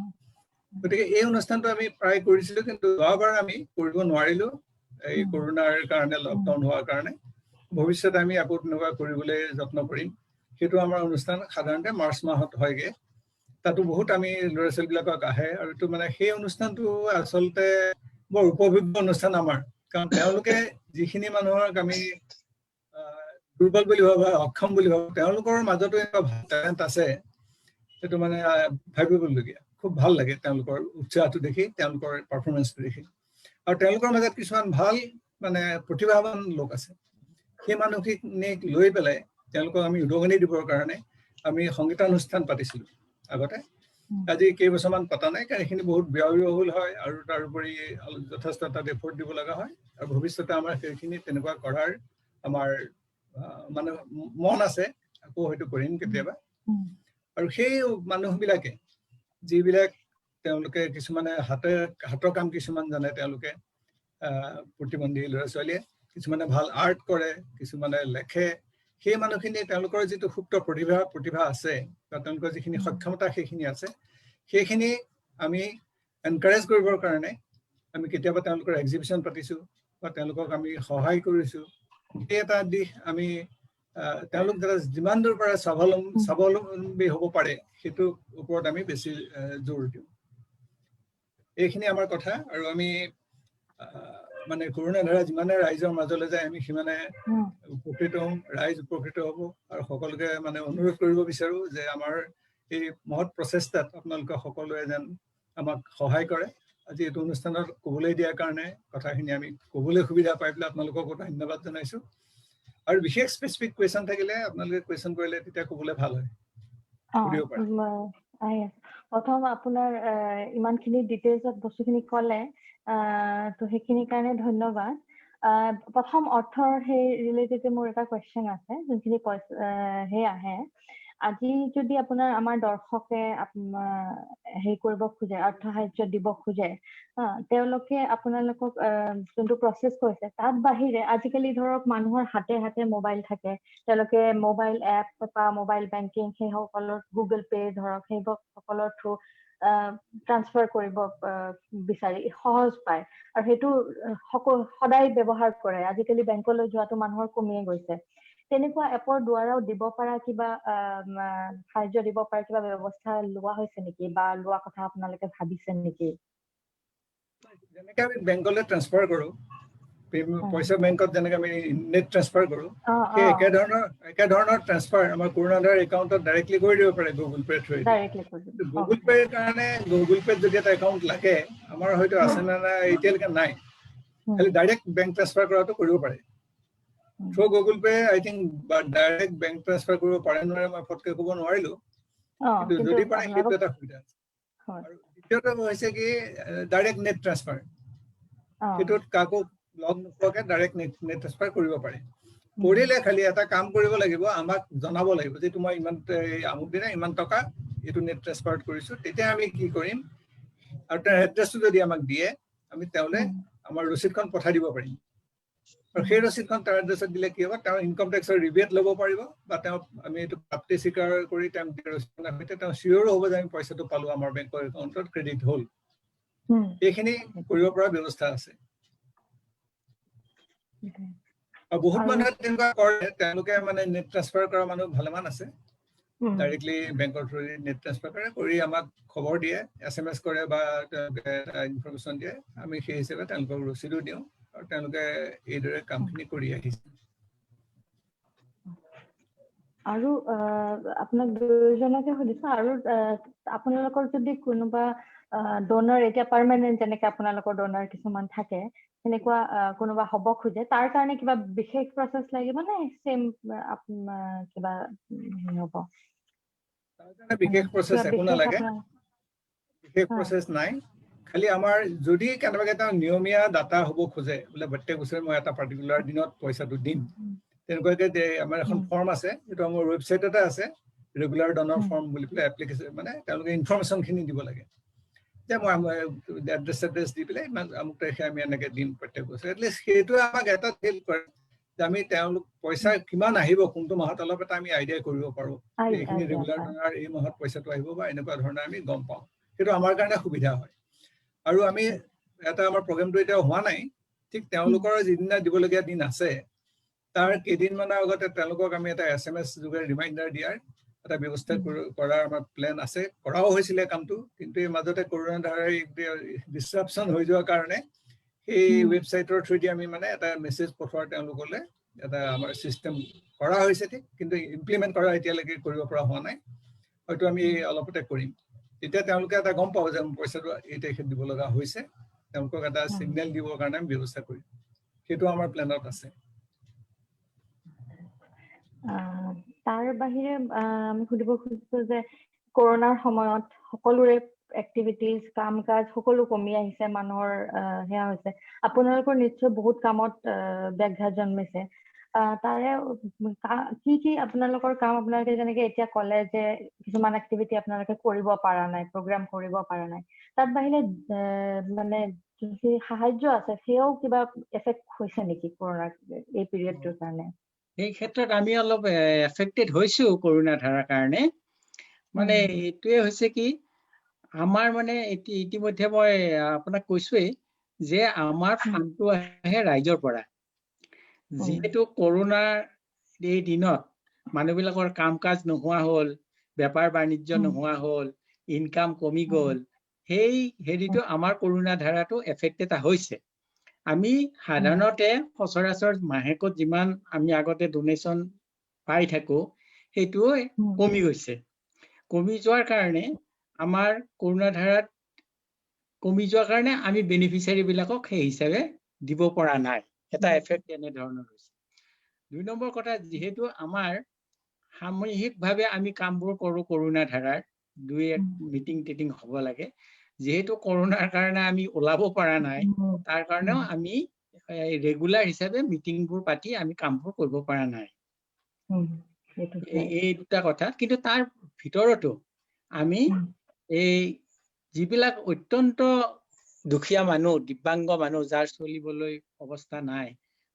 গতিকে এই অনুষ্ঠানটো আমি প্ৰায় কৰিছিলো, কিন্তু যোৱাবাৰ আমি কৰিব নোৱাৰিলো এই কৰোণাৰ কাৰণে, লকডাউন হোৱাৰ কাৰণে। ভৱিষ্যতে আমি আকৌ তেনেকুৱা কৰিবলৈ যত্ন কৰিম। সেইটো আমাৰ অনুষ্ঠান সাধাৰণতে মাৰ্চ মাহত হয়গে। তাতো বহুত আমি ল'ৰা ছোৱালীবিলাকক আহে। আৰু এইটো মানে সেই অনুষ্ঠানটো আচলতে বৰ উপভোগ্য অনুষ্ঠান আমাৰ, কাৰণ তেওঁলোকে যিখিনি মানুহক আমি দুৰ্বল বুলি ভাবো বা অক্ষম বুলি ভাবো, তেওঁলোকৰ মাজতো এনেকুৱা ভাল টেলেণ্ট আছে, সেইটো মানে ভাবিবলগীয়া। খুব ভাল লাগে তেওঁলোকৰ উৎসাহটো দেখি, তেওঁলোকৰ পাৰফৰ্মেঞ্চটো দেখি। আৰু তেওঁলোকৰ মাজত কিছুমান ভাল মানে প্ৰতিভাৱান লোক আছে। সেই মানুহখিনিক লৈ পেলাই তেওঁলোকক আমি উদগনি দিবৰ কাৰণে আমি সংগীতানুষ্ঠান পাতিছিলো আগতে। আজি কেইবছৰমান পতা নাই, কাৰণ এইখিনি বহুত ব্যয়বহুল হয় আৰু তাৰোপৰি যথেষ্ট তাত এফৰ্ট দিব লগা হয়। আৰু ভৱিষ্যতে আমাৰ সেইখিনি তেনেকুৱা কৰাৰ আমাৰ মানে মন আছে, আকৌ হয়তো কৰিম কেতিয়াবা। আৰু সেই মানুহবিলাকে যিবিলাক তেওঁলোকে কিছুমানে হাতৰ কাম কিছুমান জানে, তেওঁলোকে প্ৰতিবন্ধী ল'ৰা ছোৱালীয়ে কিছুমানে ভাল আৰ্ট কৰে, কিছুমানে লেখে। সেই মানুহখিনি তেওঁলোকৰ যিটো সুপ্ত প্ৰতিভা আছে বা তেওঁলোকৰ যিখিনি সক্ষমতা সেইখিনি আছে, সেইখিনি আমি এনকাৰেজ কৰিবৰ কাৰণে আমি কেতিয়াবা তেওঁলোকৰ এক্সিবিশ্যন পাতিছো বা তেওঁলোকক আমি সহায় কৰিছো। সেই এটা দিশ আমি তেওঁলোক যাতে যিমান দূৰ পাৰে স্বাৱলম্বী হ'ব পাৰে সেইটোৰ ওপৰত আমি বেছি জোৰ দিওঁ। এইখিনি আমাৰ কথা। আৰু আমি মানে কৰোণা ধাৰা যিমানে ৰাইজৰ মাজলৈ যায় আমি সিমানে উপকৃত হ'ম, ৰাইজ উপকৃত হ'ব। আৰু সকলোকে মানে অনুৰোধ কৰিব বিচাৰো যে আমাৰ এই মহৎ প্ৰচেষ্টাত আপোনালোকে সকলোৱে যেন আমাক সহায় কৰে। আজি এইটো অনুষ্ঠানত ক'বলৈ দিয়াৰ কাৰণে কথাখিনি আমি ক'বলৈ সুবিধা পাই পেলাই আপোনালোককো ধন্যবাদ জনাইছো। আৰু বিশেষ স্পেচিফিক কুৱেশ্যন থাকিলে আপোনালোকে কুৱেশ্যন কৰিলে তেতিয়া ক'বলৈ ভাল হয়। প্ৰথম আপোনাৰ ইমানখিনি ডিটেইলছত বস্তুখিনি ক'লে, তো সেইখিনিৰ কাৰণে ধন্যবাদ। প্ৰথম অৰ্থৰ সেই ৰিলেটেড মোৰ এটা কুৱেশ্যন আছে, যোনখিনি সেই আহে আজি যদি আপোনাৰ আমাৰ দৰ্শকে হেৰি কৰিব খোজে, অৰ্থ সাহায্য দিব খোজে, তেওঁলোকে আপোনালোকক যোনটো প্ৰচেছ কৰিছে তাত বাহিৰে আজিকালি ধৰক মানুহৰ হাতে হাতে মোবাইল থাকে, তেওঁলোকে মোবাইল এপ বা মোবাইল বেংকিং সেইসকলৰ গুগল পে ধৰক সেইসকলৰ থ্ৰু ট্ৰান্সফাৰ কৰিব বিচাৰি সহজ পায় আৰু সেইটো সদায় ব্যৱহাৰ কৰে। আজিকালি বেংকলৈ যোৱাটো মানুহৰ কমিয়ে গৈছে। তেনেকুৱা এপৰ দ্বাৰাও দিব পৰা কিবা সাহায্য দিব পৰা কিবা ব্যৱস্থা লোৱা হৈছে নেকি বা লোৱা কথা আপোনালোকে ভাবিছে নেকি? যেনেকৈ আমি বেংকলৈ ট্ৰান্সফাৰ কৰোঁ, পইচা বেংকত যেনেকৈ আমি নেট ট্ৰান্সফাৰ কৰোঁ, সেই একে ধৰণৰ ট্ৰান্সফাৰ আমাৰ কৰোণাধাৰ একাউণ্টত ডাইৰেক্টলি কৰি দিব পাৰে গুগল পে' থ্ৰুৱেদি। গুগল পে'ৰ কাৰণে গুগল পে'ত যদি এটা একাউণ্ট লাগে, আমাৰ হয়তো আছে নে নাই এতিয়ালৈকে নাই, খালি ডাইৰেক্ট বেংক ট্ৰান্সফাৰ কৰাটো কৰিব পাৰে। থ্ৰু গুগল পে' আই থিংক ডাইৰেক্ট বেংক ট্ৰান্সফাৰ কৰিব পাৰে নোৱাৰে মই ফটকৈ ক'ব নোৱাৰিলোঁ, কিন্তু যদি পাৰে সেইটো এটা সুবিধা আছে। আৰু দ্বিতীয়টো হৈছে কি ডাইৰেক্ট নেট ট্ৰান্সফাৰ, সেইটোত কাকো লগ নোপোৱাকৈ ডাইৰেক্ট নেট ট্ৰান্সফাৰ কৰিব পাৰে। কৰিলে খালি এটা কাম কৰিব লাগিব, আমাক জনাব লাগিব যে তোমাৰ ইমান আমুক দিনা ইমান টকা এইটো নেট ট্ৰান্সফাৰত কৰিছোঁ। তেতিয়া আমি কি কৰিম, আৰু তাৰ এড্ৰেছটো যদি আমাক দিয়ে আমি তেওঁলৈ আমাৰ ৰচিদখন পঠাই দিব পাৰিম। আৰু সেই ৰচিদখন তাৰ এড্ৰেছত দিলে কি হ'ব, তেওঁ ইনকম টেক্সৰ ৰিবেট ল'ব পাৰিব বা তেওঁ আমি এইটো প্ৰাপ্তি স্বীকাৰ কৰি তেওঁ চিয়ৰো হ'ব যে আমি পইচাটো পালোঁ, আমাৰ বেংকৰ একাউণ্টত ক্ৰেডিট হ'ল। এইখিনি কৰিব পৰা ব্যৱস্থা আছে। আৰু বহুত মানুহে তেনেকুৱা কৰে, তেওঁলোকে মানে নেট ট্ৰান্সফাৰ কৰা মানুহ ভালেমান আছে, ডাইৰেক্টলি বেংকৰ থ্ৰুৰে নেট ট্ৰান্সফাৰ কৰি আমাক খবৰ দিয়ে, SMS কৰে বা তেওঁলোকে ইনফৰমেশ্যন দিয়ে, আমি সেই হিচাপে তেওঁলোকক ৰচিদো দিওঁ আৰু তেওঁলোকে এইদৰে কামখিনি কৰি আহিছে। আৰু আপোনাক দুজনকে সুধিছো, আৰু আপোনালোকৰ যদি কোনোবা ডোনাৰ এতিয়া পাৰ্মানেণ্ট যেনেকে আপোনালোকৰ ডোনাৰ কিছুমান থাকে সেনেকুৱা কোনোবা হ'ব খোজে, তাৰ কাৰণে কিবা বিশেষ প্ৰচেছ লাগিব নে চেম কিবা হ'ব? তাৰ কাৰণে বিশেষ প্ৰচেছ একো নালাগে, বিশেষ প্ৰচেছ নাই। খালি আমাৰ যদি কেনেবাকৈ তেওঁ নিয়মীয়া ডাটা হ'ব খোজে, বোলে প্ৰত্যেক বছৰে মই এটা পাৰ্টিকুলাৰ দিনত পইচাটো দিম, তেনেকুৱাকৈ আমাৰ এখন ফৰ্ম আছে, এইটো আমাৰ ৱেবছাইটতে আছে, ৰেগুলাৰ ডনৰ ফৰ্ম বুলি পেলাই এপ্লিকেশ্যন, মানে তেওঁলোকে ইনফৰমেশ্যনখিনি দিব লাগে যে মই এড্ৰেছ দি পেলাই ইমান আমুক তাৰিখে আমি এনেকৈ দিম প্ৰত্যেক বছৰে। এটলিষ্ট সেইটোৱে আমাক এটা হেল্প কৰে যে আমি তেওঁলোক পইচা কিমান আহিব কোনটো মাহত অলপ এটা আমি আইডিয়া কৰিব পাৰোঁ, এইখিনি ৰেগুলাৰ ডনাৰ এই মাহত পইচাটো আহিব বা এনেকুৱা ধৰণে আমি গম পাওঁ। সেইটো আমাৰ কাৰণে সুবিধা হয়। আৰু আমি এটা আমাৰ প্ৰগ্ৰেমটো এতিয়া হোৱা নাই, ঠিক তেওঁলোকৰ যিদিনা দিবলগীয়া দিন আছে তাৰ কেইদিনমানৰ আগতে তেওঁলোকক আমি এটা SMS যোগে ৰিমাইণ্ডাৰ দিয়াৰ এটা ব্যৱস্থা কৰাৰ আমাৰ প্লেন আছে। কৰাও হৈছিলে কামটো, কিন্তু এই মাজতে কৰোণা ধাৰাই ডিছৰাপশ্যন হৈ যোৱাৰ কাৰণে সেই ৱেবছাইটৰ থ্ৰুদি আমি মানে এটা মেছেজ পঠোৱাৰ তেওঁলোকলৈ এটা আমাৰ চিষ্টেম কৰা হৈছে, ঠিক, কিন্তু ইমপ্লিমেণ্ট কৰা এতিয়ালৈকে কৰিব পৰা হোৱা নাই। হয়তো আমি অলপতে কৰিম, তেতিয়া তেওঁলোকে এটা গম পাব যে পইচাটো এই তাৰিখে দিব লগা হৈছে, তেওঁলোকক এটা ছিগনেল দিবৰ কাৰণে আমি ব্যৱস্থা কৰিম। সেইটো আমাৰ প্লেনত আছে। তাৰ বাহিৰে আমি সুধিব খুজিছো যে কৰোণাৰ সময়ত সকলোৰে এক্টিভিটিজ কাম কাজ সকলো কমি আহিছে, মানুহৰ সেয়া হৈছে, আপোনালোকৰ নিশ্চয় বহুত কামত ব্যাঘাত জন্মিছে। তাৰে কি আপোনালোকৰ কাম আপোনালোকে যেনেকে এতিয়া ক'লে যে কিছুমান এক্টিভিটি আপোনালোকে কৰিব পৰা নাই, প্ৰগ্ৰাম কৰিব পৰা নাই, তাত বাহিৰে মানে যি সাহায্য আছে সেয়াও কিবা এফেক্ট হৈছে নেকি কৰোণাৰ এই পিৰিয়ডটোৰ কাৰণে? এই ক্ষেত্ৰত আমি অলপ এফেক্টেড হৈছো কৰোণা ধাৰাৰ কাৰণে। মানে এইটোৱে হৈছে কি, আমাৰ মানে ইতিমধ্যে মই আপোনাক কৈছোৱেই যে আমাৰ ফাণ্ডটো আহে ৰাইজৰ পৰা। যিহেতু কৰোণাৰ এই দিনত মানুহবিলাকৰ কাম কাজ নোহোৱা হ'ল, বেপাৰ বাণিজ্য নোহোৱা হ'ল, ইনকাম কমি গ'ল, সেই হেৰিটো আমাৰ কৰোণা ধাৰাটো এফেক্ট এটা হৈছে। আমি সাধাৰণতে সচৰাচৰ মাহেকত যিমান আমি আগতে ডোনেশ্যন পাই থাকো সেইটো কমি গৈছে। কমি যোৱাৰ কাৰণে আমাৰ কৰোণা ধাৰাত কমি যোৱাৰ কাৰণে আমি বেনিফিচিয়াৰী বিলাকক সেই হিচাপে দিব পৰা নাই। এটা এফেক্ট এনেধৰণৰ হৈছে। ২ নম্বৰ কথা, যিহেতু আমাৰ সামূহিকভাৱে আমি কামবোৰ কৰোঁ কৰোণা ধাৰাৰ, ২-১ মিটিং টিটিং হ'ব লাগে, যিহেতু কৰোণাৰ কাৰণে আমি ওলাব পৰা নাই, তাৰ কাৰণেও আমি ৰেগুলাৰ হিচাপে মিটিংবোৰ পাতি আমি কামবোৰ কৰিব পৰা নাই। এই দুটা কথা। কিন্তু তাৰ ভিতৰতো আমি এই যিবিলাক অত্যন্ত দুখীয়া মানুহ, দিব্যাংগ মানুহ, যাৰ চলিবলৈ অৱস্থা নাই,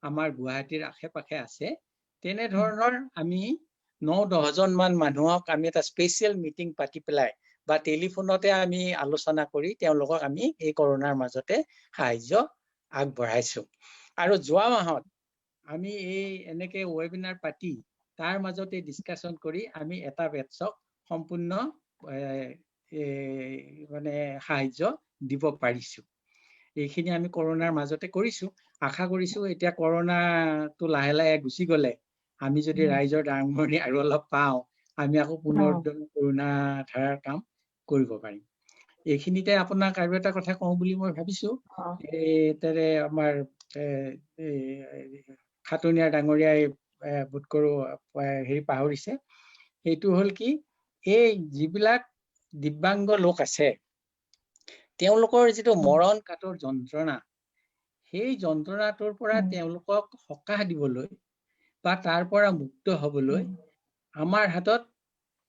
আমাৰ গুৱাহাটীৰ আশে পাশে আছে, তেনেধৰণৰ আমি 9-10 জন মান মানুহক আমি এটা স্পেচিয়েল মিটিং পাতি পেলাই বা টেলিফোনতে আমি আলোচনা কৰি তেওঁলোকক আমি এই কৰোনাৰ মাজতে সাহায্য আগবঢ়াইছো। আৰু যোৱা মাহত আমি এই এনেকে ৱেবিনাৰ পাতি তাৰ মাজতে ডিছকাশ্যন কৰি আমি এটা বেটছক সম্পূৰ্ণ মানে সাহায্য দিব পাৰিছো। এইখিনি আমি কৰোনাৰ মাজতে কৰিছো। আশা কৰিছো এতিয়া কৰোনাটো লাহে লাহে গুচি গলে আমি যদি ৰাইজৰ ডাঙৰি আৰু অলপ পাওঁ, আমি আকৌ পুনৰ কৰোনা ধাৰাৰ কাম কৰিব পাৰিম। এইখিনিতে আপোনাক আৰু এটা কথা কওঁ বুলি মই ভাবিছো। তাৰে আমাৰ খাটনীয়া ডাঙৰীয়াই বোধ কৰো হেৰি পাহৰিছে। সেইটো হ'ল কি, এই যিবিলাক দিব্যাংগ লোক আছে তেওঁলোকৰ যিটো মৰণ কাতৰ যন্ত্ৰণা, সেই যন্ত্ৰণাটোৰ পৰা তেওঁলোকক সকাহ দিবলৈ বা তাৰ পৰা মুক্ত হবলৈ আমাৰ হাতত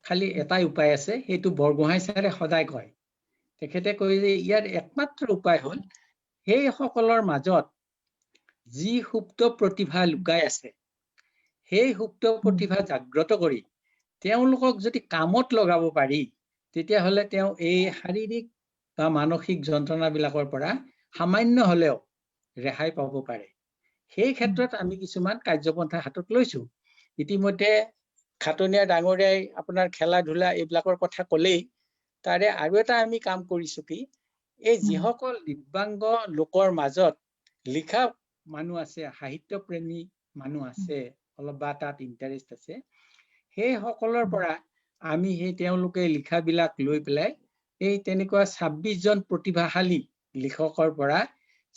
খালি এটাই উপায় আছে। সেইটো বৰগোহাঁই ছাৰে সদায় কয়। তেখেতে কয় যে ইয়াৰ একমাত্ৰ উপায় হ'ল সেই সকলৰ মাজত যি সুপ্ত প্ৰতিভা লুকাই আছে, সেই সুপ্ত প্ৰতিভা জাগ্ৰত কৰি তেওঁলোকক যদি কামত লগাব পাৰি, তেতিয়াহ'লে তেওঁ এই শাৰীৰিক বা মানসিক যন্ত্ৰণাবিলাকৰ পৰা সামান্য হলেও ৰেহাই পাব পাৰে। সেই ক্ষেত্ৰত আমি কিছুমান কাৰ্যপন্থা হাতত লৈছো। ইতিমধ্যে খাটনীয়া ডাঙৰীয়াই আপোনাৰ খেলা ধূলা এইবিলাকৰ কথা ক'লেই, তাৰে আৰু এটা আমি কাম কৰিছো কি, এই যিসকল দিব্যাংগ লোকৰ মাজত লিখা মানুহ আছে, সাহিত্য প্ৰেমী মানুহ আছে, অলপ বা তাত ইণ্টাৰেষ্ট আছে, সেই সকলৰ পৰা আমি সেই তেওঁলোকে লিখাবিলাক লৈ পেলাই এই তেনেকুৱা 26 জন প্ৰতিভাশালী লিখকৰ পৰা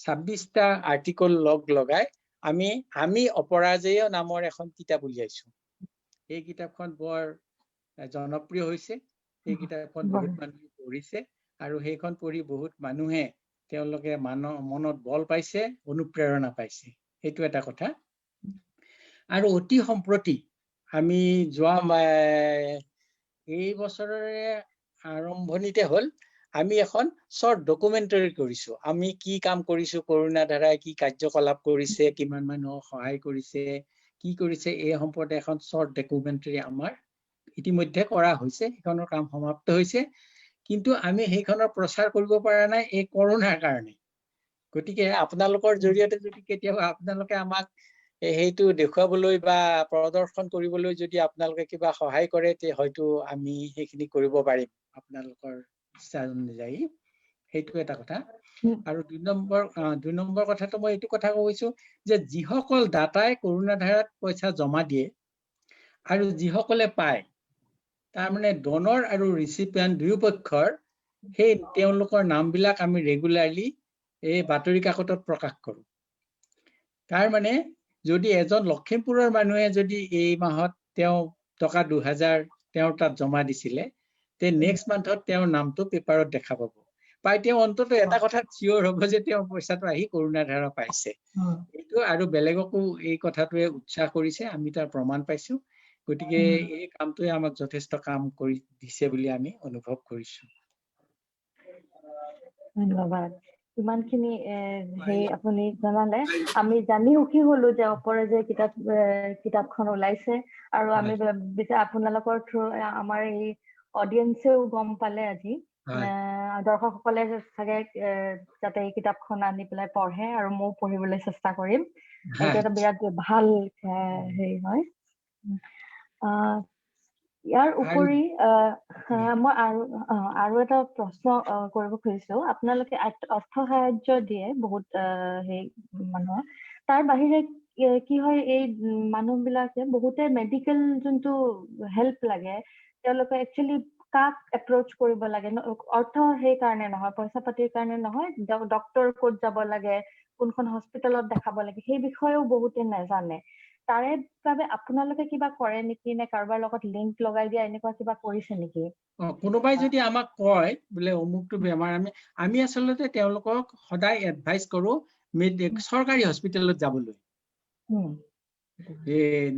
26টা আৰ্টিকল লগাই আমি অপৰাজেয় নামৰ এখন কিতাপ উলিয়াইছো। এই কিতাপখন বৰ জনপ্ৰিয় হৈছে। এই কিতাপখন বহুত মানুহে পঢ়িছে আৰু সেইখন পঢ়ি বহুত মানুহে তেওঁলোকে মনত বল পাইছে, অনুপ্ৰেৰণা পাইছে। সেইটো এটা কথা। আৰু অতি সম্প্ৰতি আমি যোৱা এই বছৰৰে আৰম্ভণিতে হ'ল আমি এখন শৰ্ট ডকুমেণ্টাৰী কৰিছো। আমি কি কাম কৰিছো, কৰোনা ধাৰাই কি কাৰ্যকলাপ কৰিছে, কিমান মানুহক সহায় কৰিছে, কি কৰিছে, এই সম্পৰ্কে এখন শৰ্ট ডকুমেণ্টাৰী আমাৰ ইতিমধ্যে কৰা হৈছে। সেইখনৰ কাম সমাপ্ত হৈছে, কিন্তু আমি সেইখনৰ প্ৰচাৰ কৰিব পৰা নাই এই কৰোনাৰ কাৰণে। গতিকে আপোনালোকৰ জৰিয়তে যদি কেতিয়াবা আপোনালোকে আমাক সেইটো দেখুৱাবলৈ বা প্ৰদৰ্শন কৰিবলৈ যদি আপোনালোকে কিবা সহায় কৰে, তে হয়তো আমি সেইখিনি কৰিব পাৰিম আপোনালোকৰ ইচ্ছা অনুযায়ী। সেইটো এটা কথা। আৰু 2 নম্বৰ কথাটো মই এইটো কথা কৈছো যে যিসকল দাতাই কৰোনা ধাৰাত পইচা জমা দিয়ে আৰু যিসকলে পায়, তাৰমানে ডনৰ আৰু ৰিচিপিয়েণ্ট দুয়োপক্ষৰ সেই তেওঁলোকৰ নামবিলাক আমি ৰেগুলাৰলি এই বাতৰি কাকতত প্ৰকাশ কৰো। তাৰ মানে যদি এজন লখিমপুৰৰ মানুহে যদি এই মাহত তেওঁ টকা 2000 তেওঁৰ তাত জমা দিছিলে, তে নেক্সট মান্থত তেওঁৰ নামটো পেপাৰত দেখা পাব। পাই তেওঁ অন্তত এটা কথাত চিয়ৰ হ'ব যে তেওঁৰ পইচাটো আহি কৰোনা ধাৰা পাইছে। এইটো আৰু বেলেগকো এই কথাটোৱে উৎসাহ কৰিছে, আমি তাৰ প্ৰমাণ পাইছো। গতিকে এই কামটোৱে আমাক যথেষ্ট কাম কৰি দিছে বুলি আমি অনুভৱ কৰিছো। ধন্যবাদ। ইমানখিনি সেই আপুনি জনালে, আমি জানি সুখী হলো যে অপৰাজেয় কিতাপখন ওলাইছে আৰু আমি আপোনালোকৰ থ্ৰু আমাৰ এই অডিয়েন্সেও গম পালে আজি। দৰ্শকসকলে চাগে যাতে এই কিতাপখন আনি পেলাই পঢ়ে আৰু ময়ো পঢ়িবলৈ চেষ্টা কৰিম। এইটো এটা বিৰাট ভাল হেৰি হয়। ইয়াৰ উপৰি মই আৰু এটা প্ৰশ্ন কৰিব খুজিছো। আপোনালোকে অৰ্থ সাহায্য দিয়ে বহুত সেই মানুহক, তাৰ বাহিৰে কি হয়, এই মানুহবিলাকে বহুতে মেডিকেল যোনটো হেল্প লাগে, তেওঁলোকে একচুৱেলি কাক এপ্ৰচ কৰিব লাগে? অৰ্থ সেই কাৰণে নহয়, পইচা পাতিৰ কাৰণে নহয়, ডক্তৰ ক'ত যাব লাগে, কোনখন হস্পিটেলত দেখাব লাগে, সেই বিষয়েও বহুতে নাজানে। তাৰে বাবে আপোনালোকে কিবা কৰে নেকি, নে কাৰোবাৰ লগত লিংক লগাই দিয়া, এনেকুৱা কিবা কৰিছে নেকি? কোনোবাই যদি আমাক কয় বোলে অমুকটো বেমাৰ, আমি আচলতে তেওঁলোকক সদায় এডভাইচ কৰো চৰকাৰী হস্পিটেলত যাবলৈ।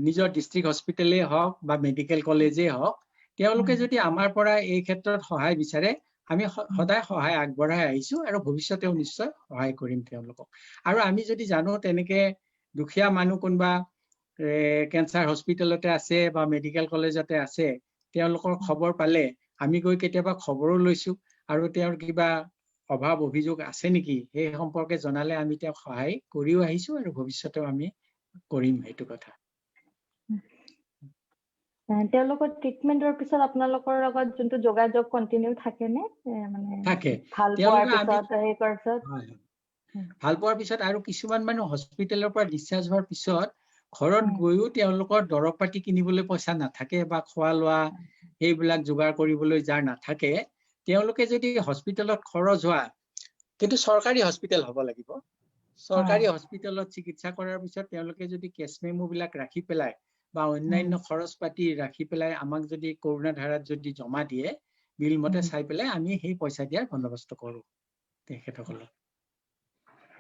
নিজৰ ডিষ্ট্ৰিক্ট হস্পিটেলে হওক বা মেডিকেল কলেজে হওক তেওঁলোকে যদি আমাৰ পৰা এই ক্ষেত্ৰত সহায় বিচাৰে আমি সদায় সহায় আগবঢ়াই আহিছো আৰু ভৱিষ্যতেও নিশ্চয় সহায় কৰিম তেওঁলোকক আৰু আমি যদি জানো তেনেকে দুখীয়া মানুহ কোনবা কেঞ্চাৰ হস্পিটেলতে আছে বা মেডিকেল কলেজতে আছে তেওঁলোকৰ খবৰ পালে আমি গৈ কেতিয়াবা খবৰো লৈছো আৰু তেওঁৰ কিবা অভাৱ অভিযোগ আছে নেকি এই সম্পৰ্কে জনালে আমি তেওঁক সহায় কৰিও আহিছো আৰু ভৱিষ্যতেও আমি কৰিম এইটো কথা তেওঁলোকৰ ট্ৰিটমেন্টৰ পিছত আপোনালোকৰ লগত যোনটো যোগাযোগ কন্টিনিউ থাকে নে মানে থাকে ভাল পোৱাৰ পিছত এই পিছত ভাল পোৱাৰ পিছত আৰু কিছুমান মানুহ হস্পিটেলৰ পৰা ডিসচাৰ্জ হোৱাৰ পিছত ঘৰত গৈও তেওঁলোকৰ দৰৱ পাতি কিনিবলৈ পইচা নাথাকে বা খোৱা লোৱা এইবিলাক যোগাৰ কৰিবলৈ যাৰ নাথাকে তেওঁলোকে যদি হস্পিটেলত খৰচ হোৱা কিন্তু চৰকাৰী হস্পিটেল হ'ব লাগিব চৰকাৰী হস্পিটেলত চিকিৎসা কৰাৰ পিছত তেওঁলোকে যদি কেছ মেমো বিলাক ৰাখি পেলাই বা অন্যান্য খৰচ পাতি ৰাখি পেলাই আমাক যদি কৰোনা ধাৰাত যদি জমা দিয়ে বিল মতে চাই পেলাই আমি সেই পইচা দিয়াৰ বন্দবস্ত কৰো তেখেতসকলক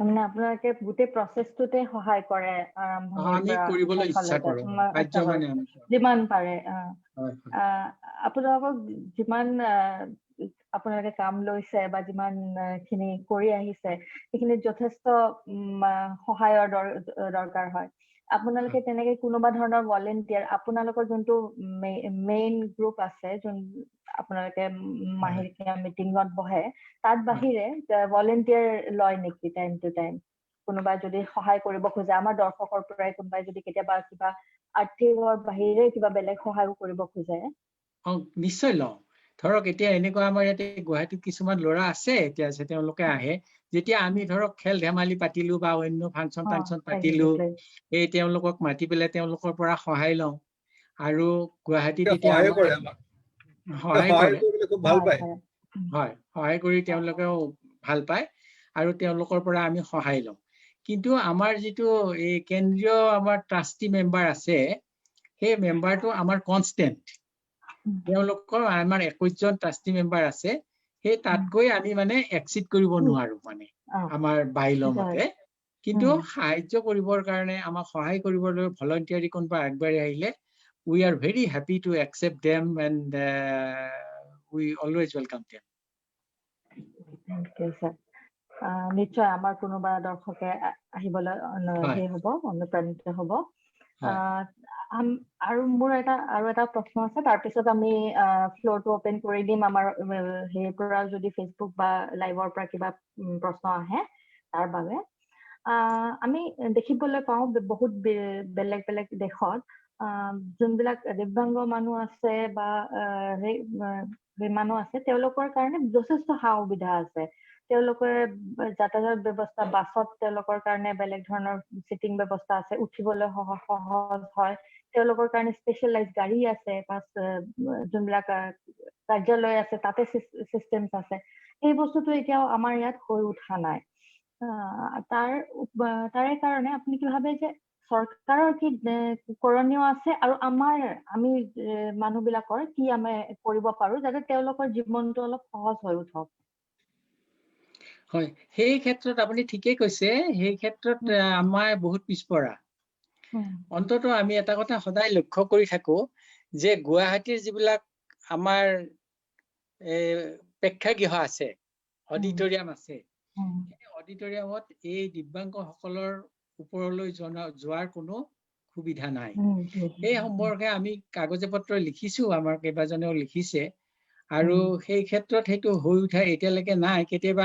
মানে আপোনালোকে গোটেই প্ৰসেছটোতে সহায় কৰে আমি কৰিবলৈ ইচ্ছা কৰো বাধ্য মানে যিমান পাৰে আপোনালোকক যিমান আপোনালোকে কাম লৈছে বা যিমান খিনি কৰি আহিছে সেইখিনি যথেষ্ট সহায়ৰ দৰকাৰ হয় আপোনালোকে তেনেকে কোনোবা ধৰণৰ ভলেন্টিয়াৰ আপোনালোকৰ যোনটো মেইন গ্ৰুপ আছে যোন আপোনালোকে মাহেকীয়া মিটিঙত বহে তাত বাহিৰে ভলেন্টিয়াৰ লয় নেকি টাইম টু টাইম কোনোবাই যদি সহায় কৰিব খোজে আমাৰ দৰ্শকৰ পৰাই কোনোবাই যদি কেতিয়াবা কিবা আৰ্থিকৰ বাহিৰে কিবা বেলেগ সহায়ো কৰিব খোজে নিশ্চয় লওঁ ধৰক এতিয়া এনেকুৱা আমাৰ ইয়াতে গুৱাহাটীত কিছুমান ল'ৰা আছে এতিয়া আছে তেওঁলোকে আহে যেতিয়া আমি ধৰক খেল ধেমালি পাতিলো বা অন্য ফাংচন পাতিলো এই তেওঁলোকক মাতি পেলাই তেওঁলোকৰ পৰা সহায় লওঁ আৰু গুৱাহাটীত এতিয়া সহায় কৰে খুব ভাল পায় হয় সহায় কৰি তেওঁলোকেও ভাল পায় আৰু তেওঁলোকৰ পৰা আমি সহায় লওঁ কিন্তু আমাৰ যিটো এই কেন্দ্ৰীয় আমাৰ ট্ৰাষ্টি মেম্বাৰ আছে সেই মেম্বাৰটো আমাৰ কনষ্টেন্ট তেওঁলোকৰ আমাৰ 21 জন ট্ৰাষ্টি মেম্বাৰ আছে সেই তাতকৈ আমি মানে এক্সিট কৰিব নোৱাৰো মানে আমাৰ বাইল মতে কিন্তু সাহায্য কৰিবৰ কাৰণে আমাক সহায় কৰিবলৈ ভলান্টিয়াৰি কোনবা আগবাঢ়ি আহিলে we are very happy to accept them and we always welcome them নিশ্চয় আমাৰ কোনোবা দৰ্শকে আহিবলৈ সেই হ'ব অনুপ্ৰাণিত হ'ব আৰু মোৰ এটা প্ৰশ্ন আছে তাৰপিছত আমি ফ্ল'ৰটো ওপেন কৰি দিম আমাৰ হেৰিৰ পৰা যদি ফেচবুক বা লাইভৰ পৰা কিবা প্ৰশ্ন আহে তাৰ বাবে আমি দেখিবলৈ পাওঁ বহুত বেলেগ বেলেগ দেশত যোনবিলাক দিব্যাংগ মানুহ আছে বা মানুহ আছে তেওঁলোকৰ কাৰণে যথেষ্ট সা সুবিধা আছে তেওঁলোকে যাতায়াত ব্যৱস্থা বাছত তেওঁলোকৰ কাৰণে বেলেগ ধৰণৰ সিটিং ব্যৱস্থা আছে উঠিবলৈ সহজ হয় তেওঁলোকৰ কাৰণে স্পেশালাইজ গাড়ী আছে বা যোনবিলাক কাৰ্যালয় আছে তাতে সিস্টেমছ আছে এই বস্তুটো এতিয়াও আমাৰ ইয়াত হৈ উঠা নাই তাৰে কাৰণে আপুনি কি ভাবে যে চৰকাৰৰ কি কৰণীয় আছে আৰু আমি মানুহবিলাকৰ কি আমি কৰিব পাৰো যাতে তেওঁলোকৰ জীৱনটো অলপ সহজ হৈ উঠক হয় সেই ক্ষেত্ৰত আপুনি ঠিকেই কৈছে সেই ক্ষেত্ৰত আমাৰ বহুত পিছপৰা অন্তত আমি এটা কথা সদায় লক্ষ্য কৰি থাকো যে গুৱাহাটীৰ যিবিলাক আমাৰ প্ৰেক্ষাগৃহ আছে অডিটৰিয়াম আছে সেই অডিটৰিয়ামত এই দিব্যাংগসকলৰ ওপৰলৈ যোৱাৰ কোনো সুবিধা নাই এই সম্পৰ্কে আমি কাগজে পত্ৰ লিখিছো আমাৰ কেইবাজনেও লিখিছে আৰু সেই ক্ষেত্ৰত সেইটো হৈ উঠা এতিয়ালৈকে নাই কেতিয়াবা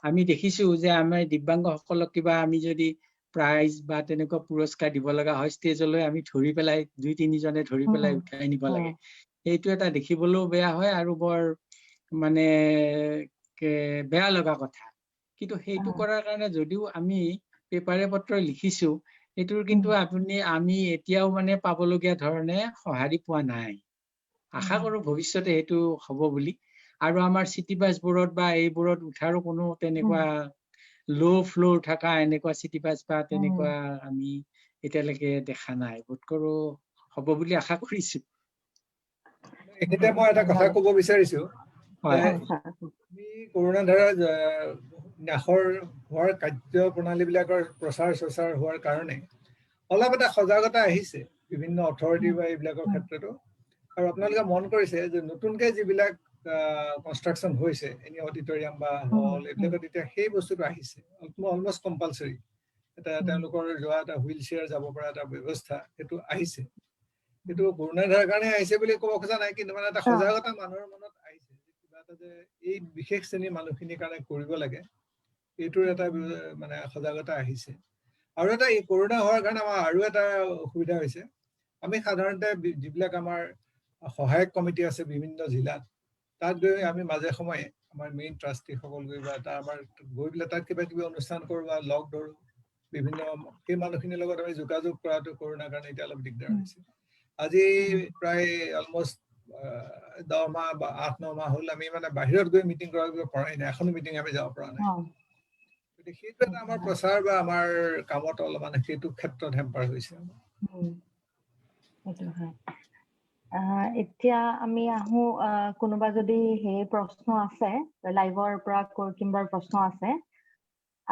আমি দেখিছো যে আমাৰ দিব্যাংগসকলক কিবা আমি যদি প্ৰাইজ বা তেনেকুৱা পুৰস্কাৰ দিব লগা হয় ষ্টেজলৈ আমি ধৰি পেলাই 2-3 জনে ধৰি পেলাই উঠাই নিব লাগে এইটো এটা দেখিবলৈও বেয়া হয় আৰু বৰ মানে বেয়া লগা কথা কিন্তু সেইটো কৰাৰ কাৰণে যদিও আমি পেপাৰে পত্ৰ লিখিছো এইটোৰ কিন্তু আমি এতিয়াও মানে পাবলগীয়া ধৰণে সঁহাৰি পোৱা নাই আশা কৰো ভৱিষ্যতে সেইটো হ'ব বুলি আৰু আমাৰ চিটি বাছবোৰত বা এইবোৰত উঠাৰো কোনো তেনেকুৱা লো ফ্লোৰ থকা এনেকুৱা চিটি বাছ বা তেনেকুৱা আমি এতিয়ালৈকে দেখা নাই বোধ কৰো হ'ব বুলি আশা কৰিছো এতিয়া মই এটা কথা ক'ব বিচাৰিছো আমি কৰোনা ধাৰা নাশৰ হোৱাৰ কাৰ্য প্ৰণালী বিলাকৰ প্ৰচাৰ হোৱাৰ কাৰণে অলপ এটা সজাগতা আহিছে বিভিন্ন অথৰিটি বা এইবিলাকৰ ক্ষেত্ৰতো আৰু আপোনালোকে মন কৰিছে যে নতুনকৈ যিবিলাক কনষ্ট্ৰাকশ্যন হৈছে এনি অডিটৰিয়াম বা হল এইবিলাকত এতিয়া সেই বস্তুটো আহিছে অলমষ্ট কম্পালচৰি এটা তেওঁলোকৰ যোৱা এটা হুইল চেয়াৰ যাব পৰা এটা ব্যৱস্থা সেইটো আহিছে সেইটো কৰোণাৰ কাৰণে আহিছে বুলি ক'ব খোজা নাই কিন্তু মানে এটা সজাগতা মানুহৰ মনত আহিছে যে কিবা এটা যে এই বিশেষ শ্ৰেণীৰ মানুহখিনিৰ কাৰণে কৰিব লাগে এইটোৰ এটা মানে সজাগতা আহিছে আৰু এটা এই কৰোণা হোৱাৰ কাৰণে আমাৰ আৰু এটা অসুবিধা হৈছে আমি সাধাৰণতে যিবিলাক আমাৰ সহায়ক কমিটি আছে বিভিন্ন জিলাত তাত গৈ আমি মাজে সময়ে আমাৰ মেইন ট্ৰাষ্টিসকল গৈ বা তাৰ আমাৰ গৈ পেলাই তাত কিবা কিবি অনুষ্ঠান কৰোঁ বা লগ ধৰোঁ বিভিন্ন সেই মানুহখিনিৰ লগত আমি যোগাযোগ কৰাটো কৰোণাৰ কাৰণে এতিয়া অলপ দিগদাৰ হৈছে আজি প্ৰায় অলমষ্ট 10 মাহ বা 8-9 মাহ হ'ল আমি মানে বাহিৰত গৈ মিটিং কৰিব পৰাই নাই এখনো মিটিং আমি যাব পৰা নাই গতিকে সেইটো এটা আমাৰ প্ৰচাৰ বা আমাৰ কামত অলপমান সেইটো ক্ষেত্ৰত হেম্পাৰ হৈছে সেইটো হয় এতিয়া আমি আহো কোনোবা যদি সেই প্ৰশ্ন আছে লাইভৰ পৰা কিবা প্ৰশ্ন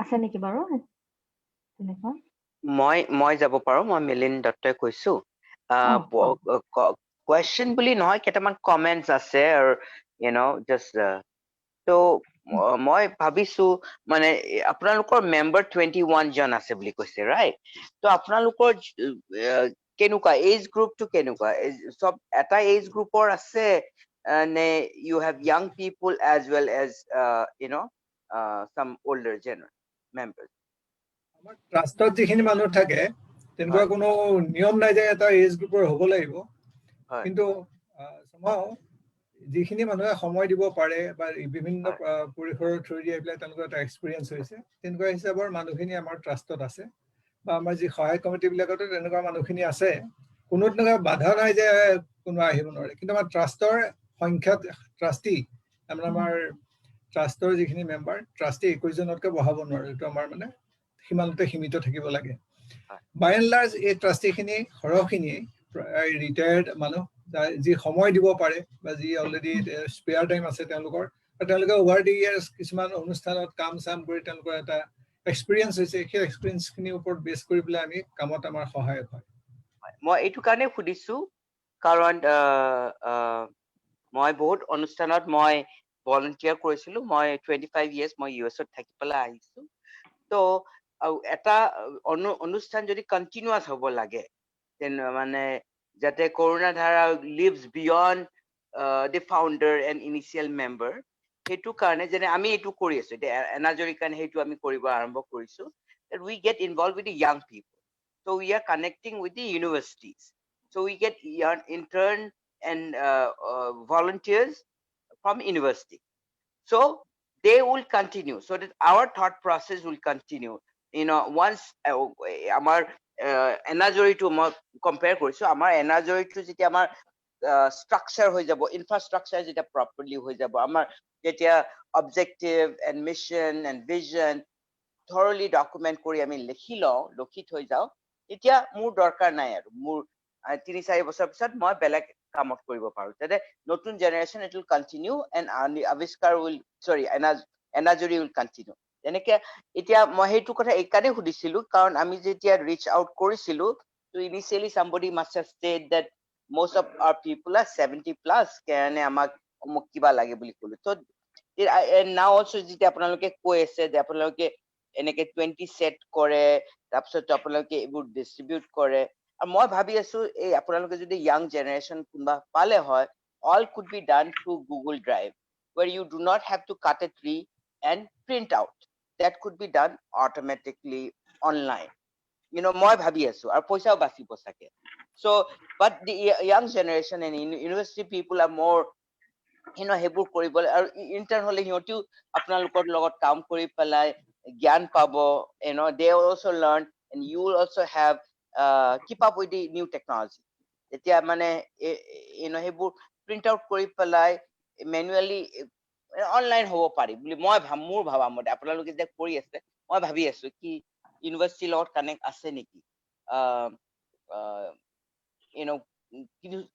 আছে নেকি বাৰু তেনেকুৱা মই যাব পাৰো মই মিলিন দত্তই কৈছো কোৱেশ্চন বুলি নহয় কেইটামান কমেন্টছ আছে আৰু জাষ্ট তো মই ভাবিছো মানে আপোনালোকৰ মেম্বাৰ 21 জন আছে বুলি কৈছে ৰাইট তো আপোনালোকৰ কেনেকুৱা এজ গ্ৰুপটো কেনেকুৱা সব এটা এজ গ্ৰুপৰ আছে নে you have young people as well as some older general members আমাৰ ট্ৰাষ্টত যিখিনি মানুহ থাকে তেনেকুৱা কোনো নিয়ম নাই যে এটা এজ গ্ৰুপৰ হ'ব লাগিব কিন্তু যিখিনি মানুহে সময় দিব পাৰে বা বিভিন্ন পৰিসৰৰ থ্ৰু দি এইবিলাক তেওঁলোকৰ এটা এক্সপিৰিয়েঞ্চ হৈছে তেনেকুৱা হিচাপৰ মানুহখিনি আমাৰ ট্ৰাষ্টত আছে বা আমাৰ যি সহায়ক কমিটিবিলাকতো তেনেকুৱা মানুহখিনি আছে কোনো তেনেকুৱা বাধা নাই যে কোনোবা আহিব নোৱাৰে কিন্তু আমাৰ ট্ৰাষ্টৰ সংখ্যাত ট্ৰাষ্টি আমাৰ ট্ৰাষ্টৰ যিখিনি মেম্বাৰ ট্ৰাষ্টি 21 জনতকৈ বঢ়াব নোৱাৰে এইটো আমাৰ মানে সীমান্ততে সীমিত থাকিব লাগে বাই এণ্ড লাৰ্জ এই ট্ৰাষ্টিখিনি সৰহখিনি ৰিটায়াৰ্ড মানুহ যি সময় দিব পাৰে বা যি অলৰেডি স্পেয়াৰ টাইম আছে তেওঁলোকৰ তেওঁলোকে অভাৰ দি ইয়াৰ্ছ কিছুমান অনুষ্ঠানত কাম চাম কৰি তেওঁলোকৰ এটা এক্সপিৰিয়েঞ্চ হৈছে সেই এক্সপিৰিয়েঞ্চখিনিৰ ওপৰত বেছ কৰি পেলাই আমি কামত আমাৰ সহায়ক হয় মই এইটো কাৰণে সুধিছো কাৰণ মই বহুত অনুষ্ঠানত মই ভলান্টিয়াৰ কৰিছিলো মই 25 ইয়াৰ্ছ মই ইউএছত থাকি পেলাই আহিছো তো এটা অনুষ্ঠান যদি কণ্টিনিউৱাছ হ'ব লাগে মানে যাতে কৰোণা ধাৰা leaves beyond the founder and initial member সেইটো কাৰণে যেনে আমি এইটো কৰি আছো এতিয়া এনাজৰি কাৰণে সেইটো আমি কৰিব আৰম্ভ কৰিছো that we get involved with the young people so we are connecting with the universities so we get young intern and volunteers from university so they will continue so that our thought process will continue once আমাৰ এনাজৰিটো মই কম্পেয়াৰ কৰিছো আমাৰ এনাজৰিটো যেতিয়া আমাৰ structure হৈ যাব infrastructure যেটা properly হৈ যাব আমাৰ যেতিয়া objective and mission and vision thoroughly document কৰি আমি লিখি থৈ যাও তেতিয়া মোৰ দৰকাৰ নাই আৰু মোৰ 3-4 বছৰ পিছত মই বেলেগ কামত কৰিব পাৰো তেতে নতুন generation it will continue and আৱিষ্কাৰ will sorry এনাজৰি will continue তেনেকে এতিয়া মই সেইটো কথা এইকাৰণে সুধিছিলো কাৰণ আমি যেতিয়া reach out কৰিছিলো so initially somebody must have said that most of our people are 70 plus কাৰণে আমাক কিবা লাগে বুলি ক'লো তো and now also যেতিয়া আপোনালোকে কৈ আছে যে আপোনালোকে এনেকে 20 সেট কৰে তাৰপিছত আপোনালোকে এইবোৰ ডিস্ট্ৰিবিউট কৰে আৰু মই ভাবি আছো এই আপোনালোকে যদি young generation কোনবা পালে হয় all could be done through Google Drive where you do not have to cut a tree and print out that could be done automatically online মই ভাবি আছো আৰু পইচাও বাচিব চাগে so but the young generation and university people are more সেইবোৰ কৰিবলৈ আৰু ইন্টাৰ্ন হলে সিহঁতিও আপোনালোকৰ লগত কাম কৰি পেলাই জ্ঞান পাব they also learn and you will also have keep up with the new technology এতিয়া মানে সেইবোৰ প্ৰিন্ট আউট কৰি পেলাই ম্যানুয়ালি অনলাইন হ'ব পাৰি বুলি মোৰ ভাবা মতে আপোনালোকে যে কৰি আছে মই ভাবি আছো কি ইউনিভাৰ্চিটিৰ লগত কানেক্ট আছে নেকি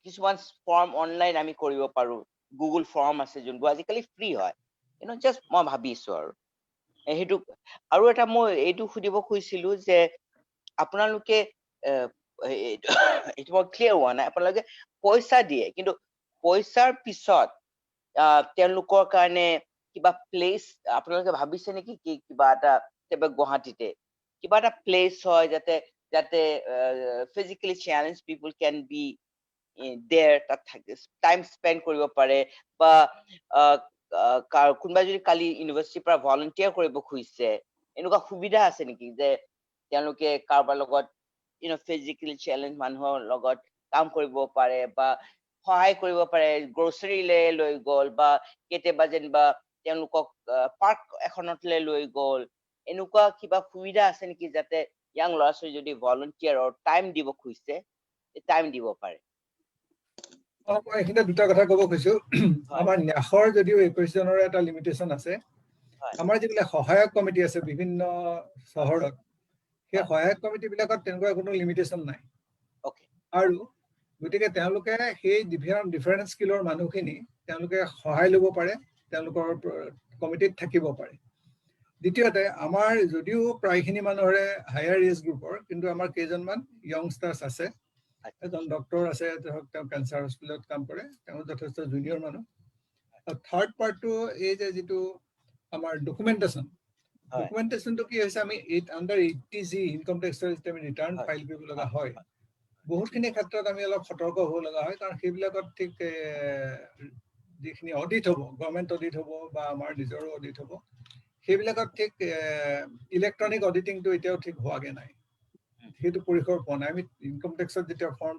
কিছুমান ফৰ্ম অনলাইন আমি কৰিব পাৰো গুগল ফৰ্ম আছে যোনবোৰ আজিকালি ফ্ৰী হয় জাষ্ট মই ভাবিছো আৰু সেইটো আৰু এটা মই এইটো সুধিব খুজিছিলো যে আপোনালোকে এইটো মই ক্লিয়াৰ হোৱা নাই আপোনালোকে পইচা দিয়ে কিন্তু পইচাৰ পিছত তেওঁলোকৰ কাৰণে কিবা প্লেচ আপোনালোকে ভাবিছে নেকি কি কিবা এটা গুৱাহাটীতে কিবা এটা প্লেচ হয় যাতে যাতে physically challenge people can be there তাত টাইম স্পেণ্ড কৰিব পাৰে বা কোনোবা যদি কালি ইউনিভাৰ্চিটিৰ পৰা ভলাণ্টিয়াৰ কৰিব খুজিছে এনেকুৱা সুবিধা আছে নেকি যে তেওঁলোকে কাৰোবাৰ লগত ফিজিকেলি চ্যালেঞ্জ মানুহৰ লগত কাম কৰিব পাৰে বা সহায় কৰিব পাৰে গ্ৰছাৰী লৈ গ'ল বা কেতিয়াবা যেনিবা তেওঁলোকক পাৰ্ক এখনতলে লৈ গ'ল এনেকুৱা কিবা সুবিধা আছে নেকি যাতে ইয়াং ল'ৰা ছোৱালী যদি ভলাণ্টিয়াৰৰ টাইম দিব খুজিছে টাইম দিব পাৰে মই এইখিনিতে দুটা কথা ক'ব খুজিছো আমাৰ ন্যাসৰ যদিও 21 জনৰ এটা লিমিটেশন আছে আমাৰ যিবিলাক সহায়ক কমিটি আছে বিভিন্ন চহৰত সেই সহায়ক কমিটি বিলাকত তেনেকুৱা কোনো লিমিটেশন নাই আৰু গতিকে তেওঁলোকে সেই ডিফাৰেন্ট স্কিলৰ মানুহখিনি তেওঁলোকে সহায় ল'ব পাৰে তেওঁলোকৰ কমিটিত থাকিব পাৰে দ্বিতীয়তে আমাৰ যদিও প্ৰায়খিনি মানুহৰে হায়াৰ এজ গ্ৰুপৰ কিন্তু আমাৰ কেইজনমান য়ংষ্টাৰ্ছ আছে এজন ডক্টৰ আছে তেওঁ কেঞ্চাৰ হস্পিটেলত কাম কৰে তেওঁ যথেষ্ট জুনিয়ৰ মানুহ আৰু থাৰ্ড পাৰ্টটো এই যে যিটো আমাৰ ডকুমেণ্টেশ্যনটো কি হৈছে আমি আণ্ডাৰ 80G ইনকম টেক্সৰ যেতিয়া আমি ৰিটাৰ্ণ ফাইল কৰিব লগা হয় বহুতখিনি ক্ষেত্ৰত আমি অলপ সতৰ্ক হ'ব লগা হয় কাৰণ সেইবিলাকত ঠিক যিখিনি অডিট হ'ব গভৰ্ণমেণ্ট অডিট হ'ব বা আমাৰ নিজৰো অডিট হ'ব সেইবিলাকত ঠিক ইলেক্ট্ৰনিক অডিটিংটো এতিয়াও ঠিক হোৱাগে নাই সেইটো পৰিসৰ পোৱা নাই আমি ইনকম টেক্সত যেতিয়া ফৰ্ম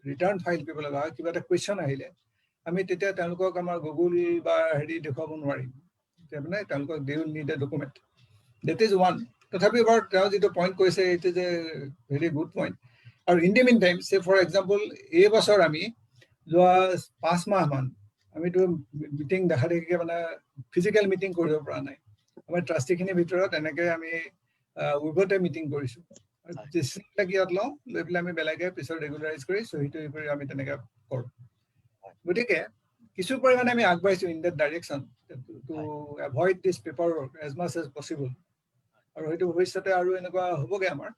ৰিটাৰ্ণ ফাইল কৰিব লগা হয় কিবা এটা কুৱেশ্যন আহিলে আমি তেতিয়া তেওঁলোকক আমাৰ গুগল বা হেৰি দেখুৱাব নোৱাৰিম মানে তেওঁলোকক they will need a document that is one তথাপিও বাৰু তেওঁ যিটো পইণ্ট কৈছে এইটো যে ভেৰি গুড পইণ্ট আৰু in the meantime say for example এই বছৰ আমি যোৱা 5 মাহমান আমিতো মিটিং দেখা দেখিকে মানে ফিজিকেল মিটিং কৰিব পৰা নাই আমাৰ ট্ৰাষ্টিখিনিৰ ভিতৰত এনেকৈ আমি উভতে মিটিং কৰিছোঁ ডিচিশ্যনবিলাক ইয়াত লওঁ লৈ পেলাই আমি বেলেগে পিছত ৰেগুলাৰাইজ কৰি চহী কৰি আমি তেনেকৈ কৰোঁ গতিকে কিছু পৰিমাণে আমি আগবাঢ়িছোঁ in that direction to avoid this paperwork as much as possible আৰু হয়তো ভৱিষ্যতে আৰু এনেকুৱা হ'বগৈ আমাৰ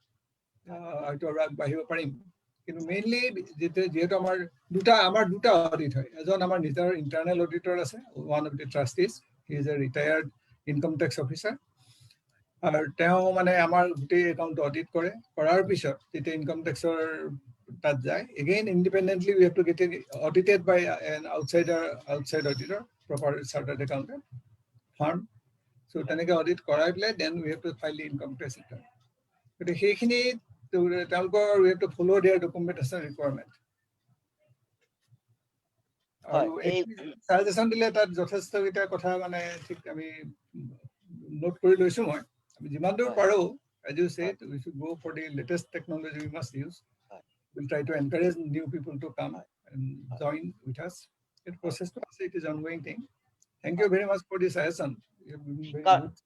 হয়তো আৰু আগবাঢ়িব পাৰিম কিন্তু মেইনলি যিহেতু আমাৰ দুটা অডিট হয় এজন আমাৰ নিজৰ ইণ্টাৰনেল অডিটৰ আছে one of the trustees he is a retired income tax officer আৰু তেওঁ মানে আমাৰ গোটেই একাউণ্টটো অডিট কৰে কৰাৰ পিছত যেতিয়া ইনকম টেক্সৰ তাত যায় again independently we have to get audited by an outside auditor proper chartered accountant firm so' তেনেকৈ অডিট কৰাই পেলাই then we have to file the income tax return গতিকে সেইখিনি তেওঁলোকৰ we have to follow' their documentation requirement আৰু ছাজেশ্যন দিলে তাত যথেষ্টকেইটা কথা মানে ঠিক আমি নোট কৰি লৈছোঁ মই আমি যিমান দূৰ পাৰোঁ as you say we should go for the latest technology we must use we'll try to encourage new people to come and join with us it process to us it is ongoing thing thank you very much for this session you have been very good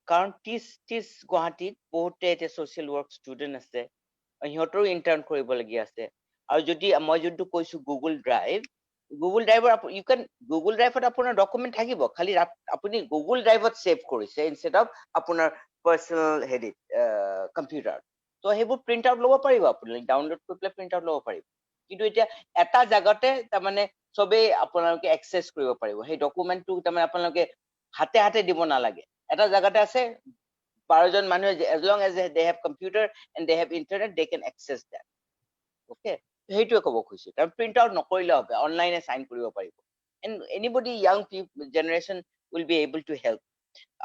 কাৰণ টিছ গুৱাহাটীত বহুতে এতিয়া ছ'চিয়েল ৱৰ্ক ষ্টুডেণ্ট আছে সিহঁতৰো ইণ্টাৰ্ণ কৰিবলগীয়া আছে আৰু যদি মই যোনটো কৈছোঁ গুগল ড্ৰাইভৰ ইউ কেন গুগল ড্ৰাইভত আপোনাৰ ডকুমেণ্ট থাকিব খালি আপুনি গুগল ড্ৰাইভত ছেভ কৰিছে ইনষ্টেড অফ আপোনাৰ পাৰ্চনেল হেৰিত কম্পিউটাৰ তো সেইবোৰ প্ৰিণ্ট আউট ল'ব পাৰিব আপুনি ডাউনলোড কৰি পেলাই প্ৰিণ্ট আউট ল'ব পাৰিব কিন্তু এতিয়া এটা জাগাতে তাৰমানে চবেই আপোনালোকে এক্সেছ কৰিব পাৰিব সেই ডকুমেণ্টটো তাৰমানে আপোনালোকে হাতে হাতে দিব নালাগে এটা জাগাতে আছে 12জন মানুহে as long as they have computer and they have internet they can access that okay সেইটোৱে ক'ব খুজিছোঁ তাৰ প্ৰিণ্ট আউট নকৰিলে হবে অনলাইনে চাইন কৰিব পাৰিব and anybody young generation will be able to help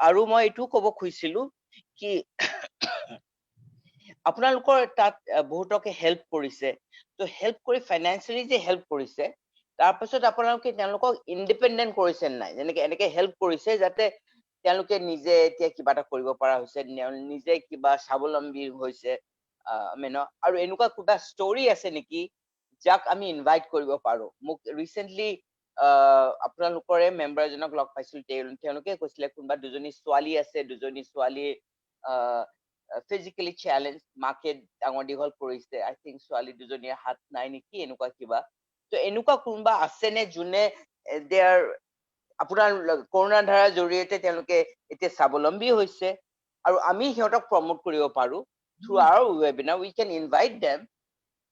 আৰু মই এইটো ক'ব খুজিছিলোঁ কি আপোনালোকৰ তাত বহুতকে হেল্প কৰিছে তো হেল্প কৰি ফাইনেন্সিয়েলি যে হেল্প কৰিছে তাৰপিছত আপোনালোকে তেওঁলোকক ইণ্ডিপেণ্ডেণ্ট কৰিছে নাই যেনেকৈ এনেকৈ হেল্প কৰিছে যাতে তেওঁলোকে নিজে এতিয়া কিবা এটা কৰিব পৰা হৈছে নিজে কিবা স্বাৱলম্বী হৈছে আৰু এনেকুৱা কিবা ষ্টৰী আছে নেকি যাক আমি ইনভাইট কৰিব পাৰো মোক ৰিচেণ্টলি আপোনালোকৰে মেম্বাৰ এজনক লগ পাইছিল তেওঁলোকে কৈছিলে কোনোবা দুজনী ছোৱালী আছে দুজনী ছোৱালী ফিজিকেলি চেলেঞ্জ মাকে ডাঙৰ দীঘল কৰিছে আই থিংক ছোৱালী দুজনীৰ হাত নাই নেকি এনেকুৱা কিবা তো এনেকুৱা কোনোবা আছেনে যোনে দেয়াৰ আপোনাৰ কৰোণাৰ ধাৰাৰ জৰিয়তে তেওঁলোকে এতিয়া স্বাৱলম্বী হৈছে আৰু আমি সিহঁতক প্ৰমোট কৰিব পাৰো through our webinar we can invite them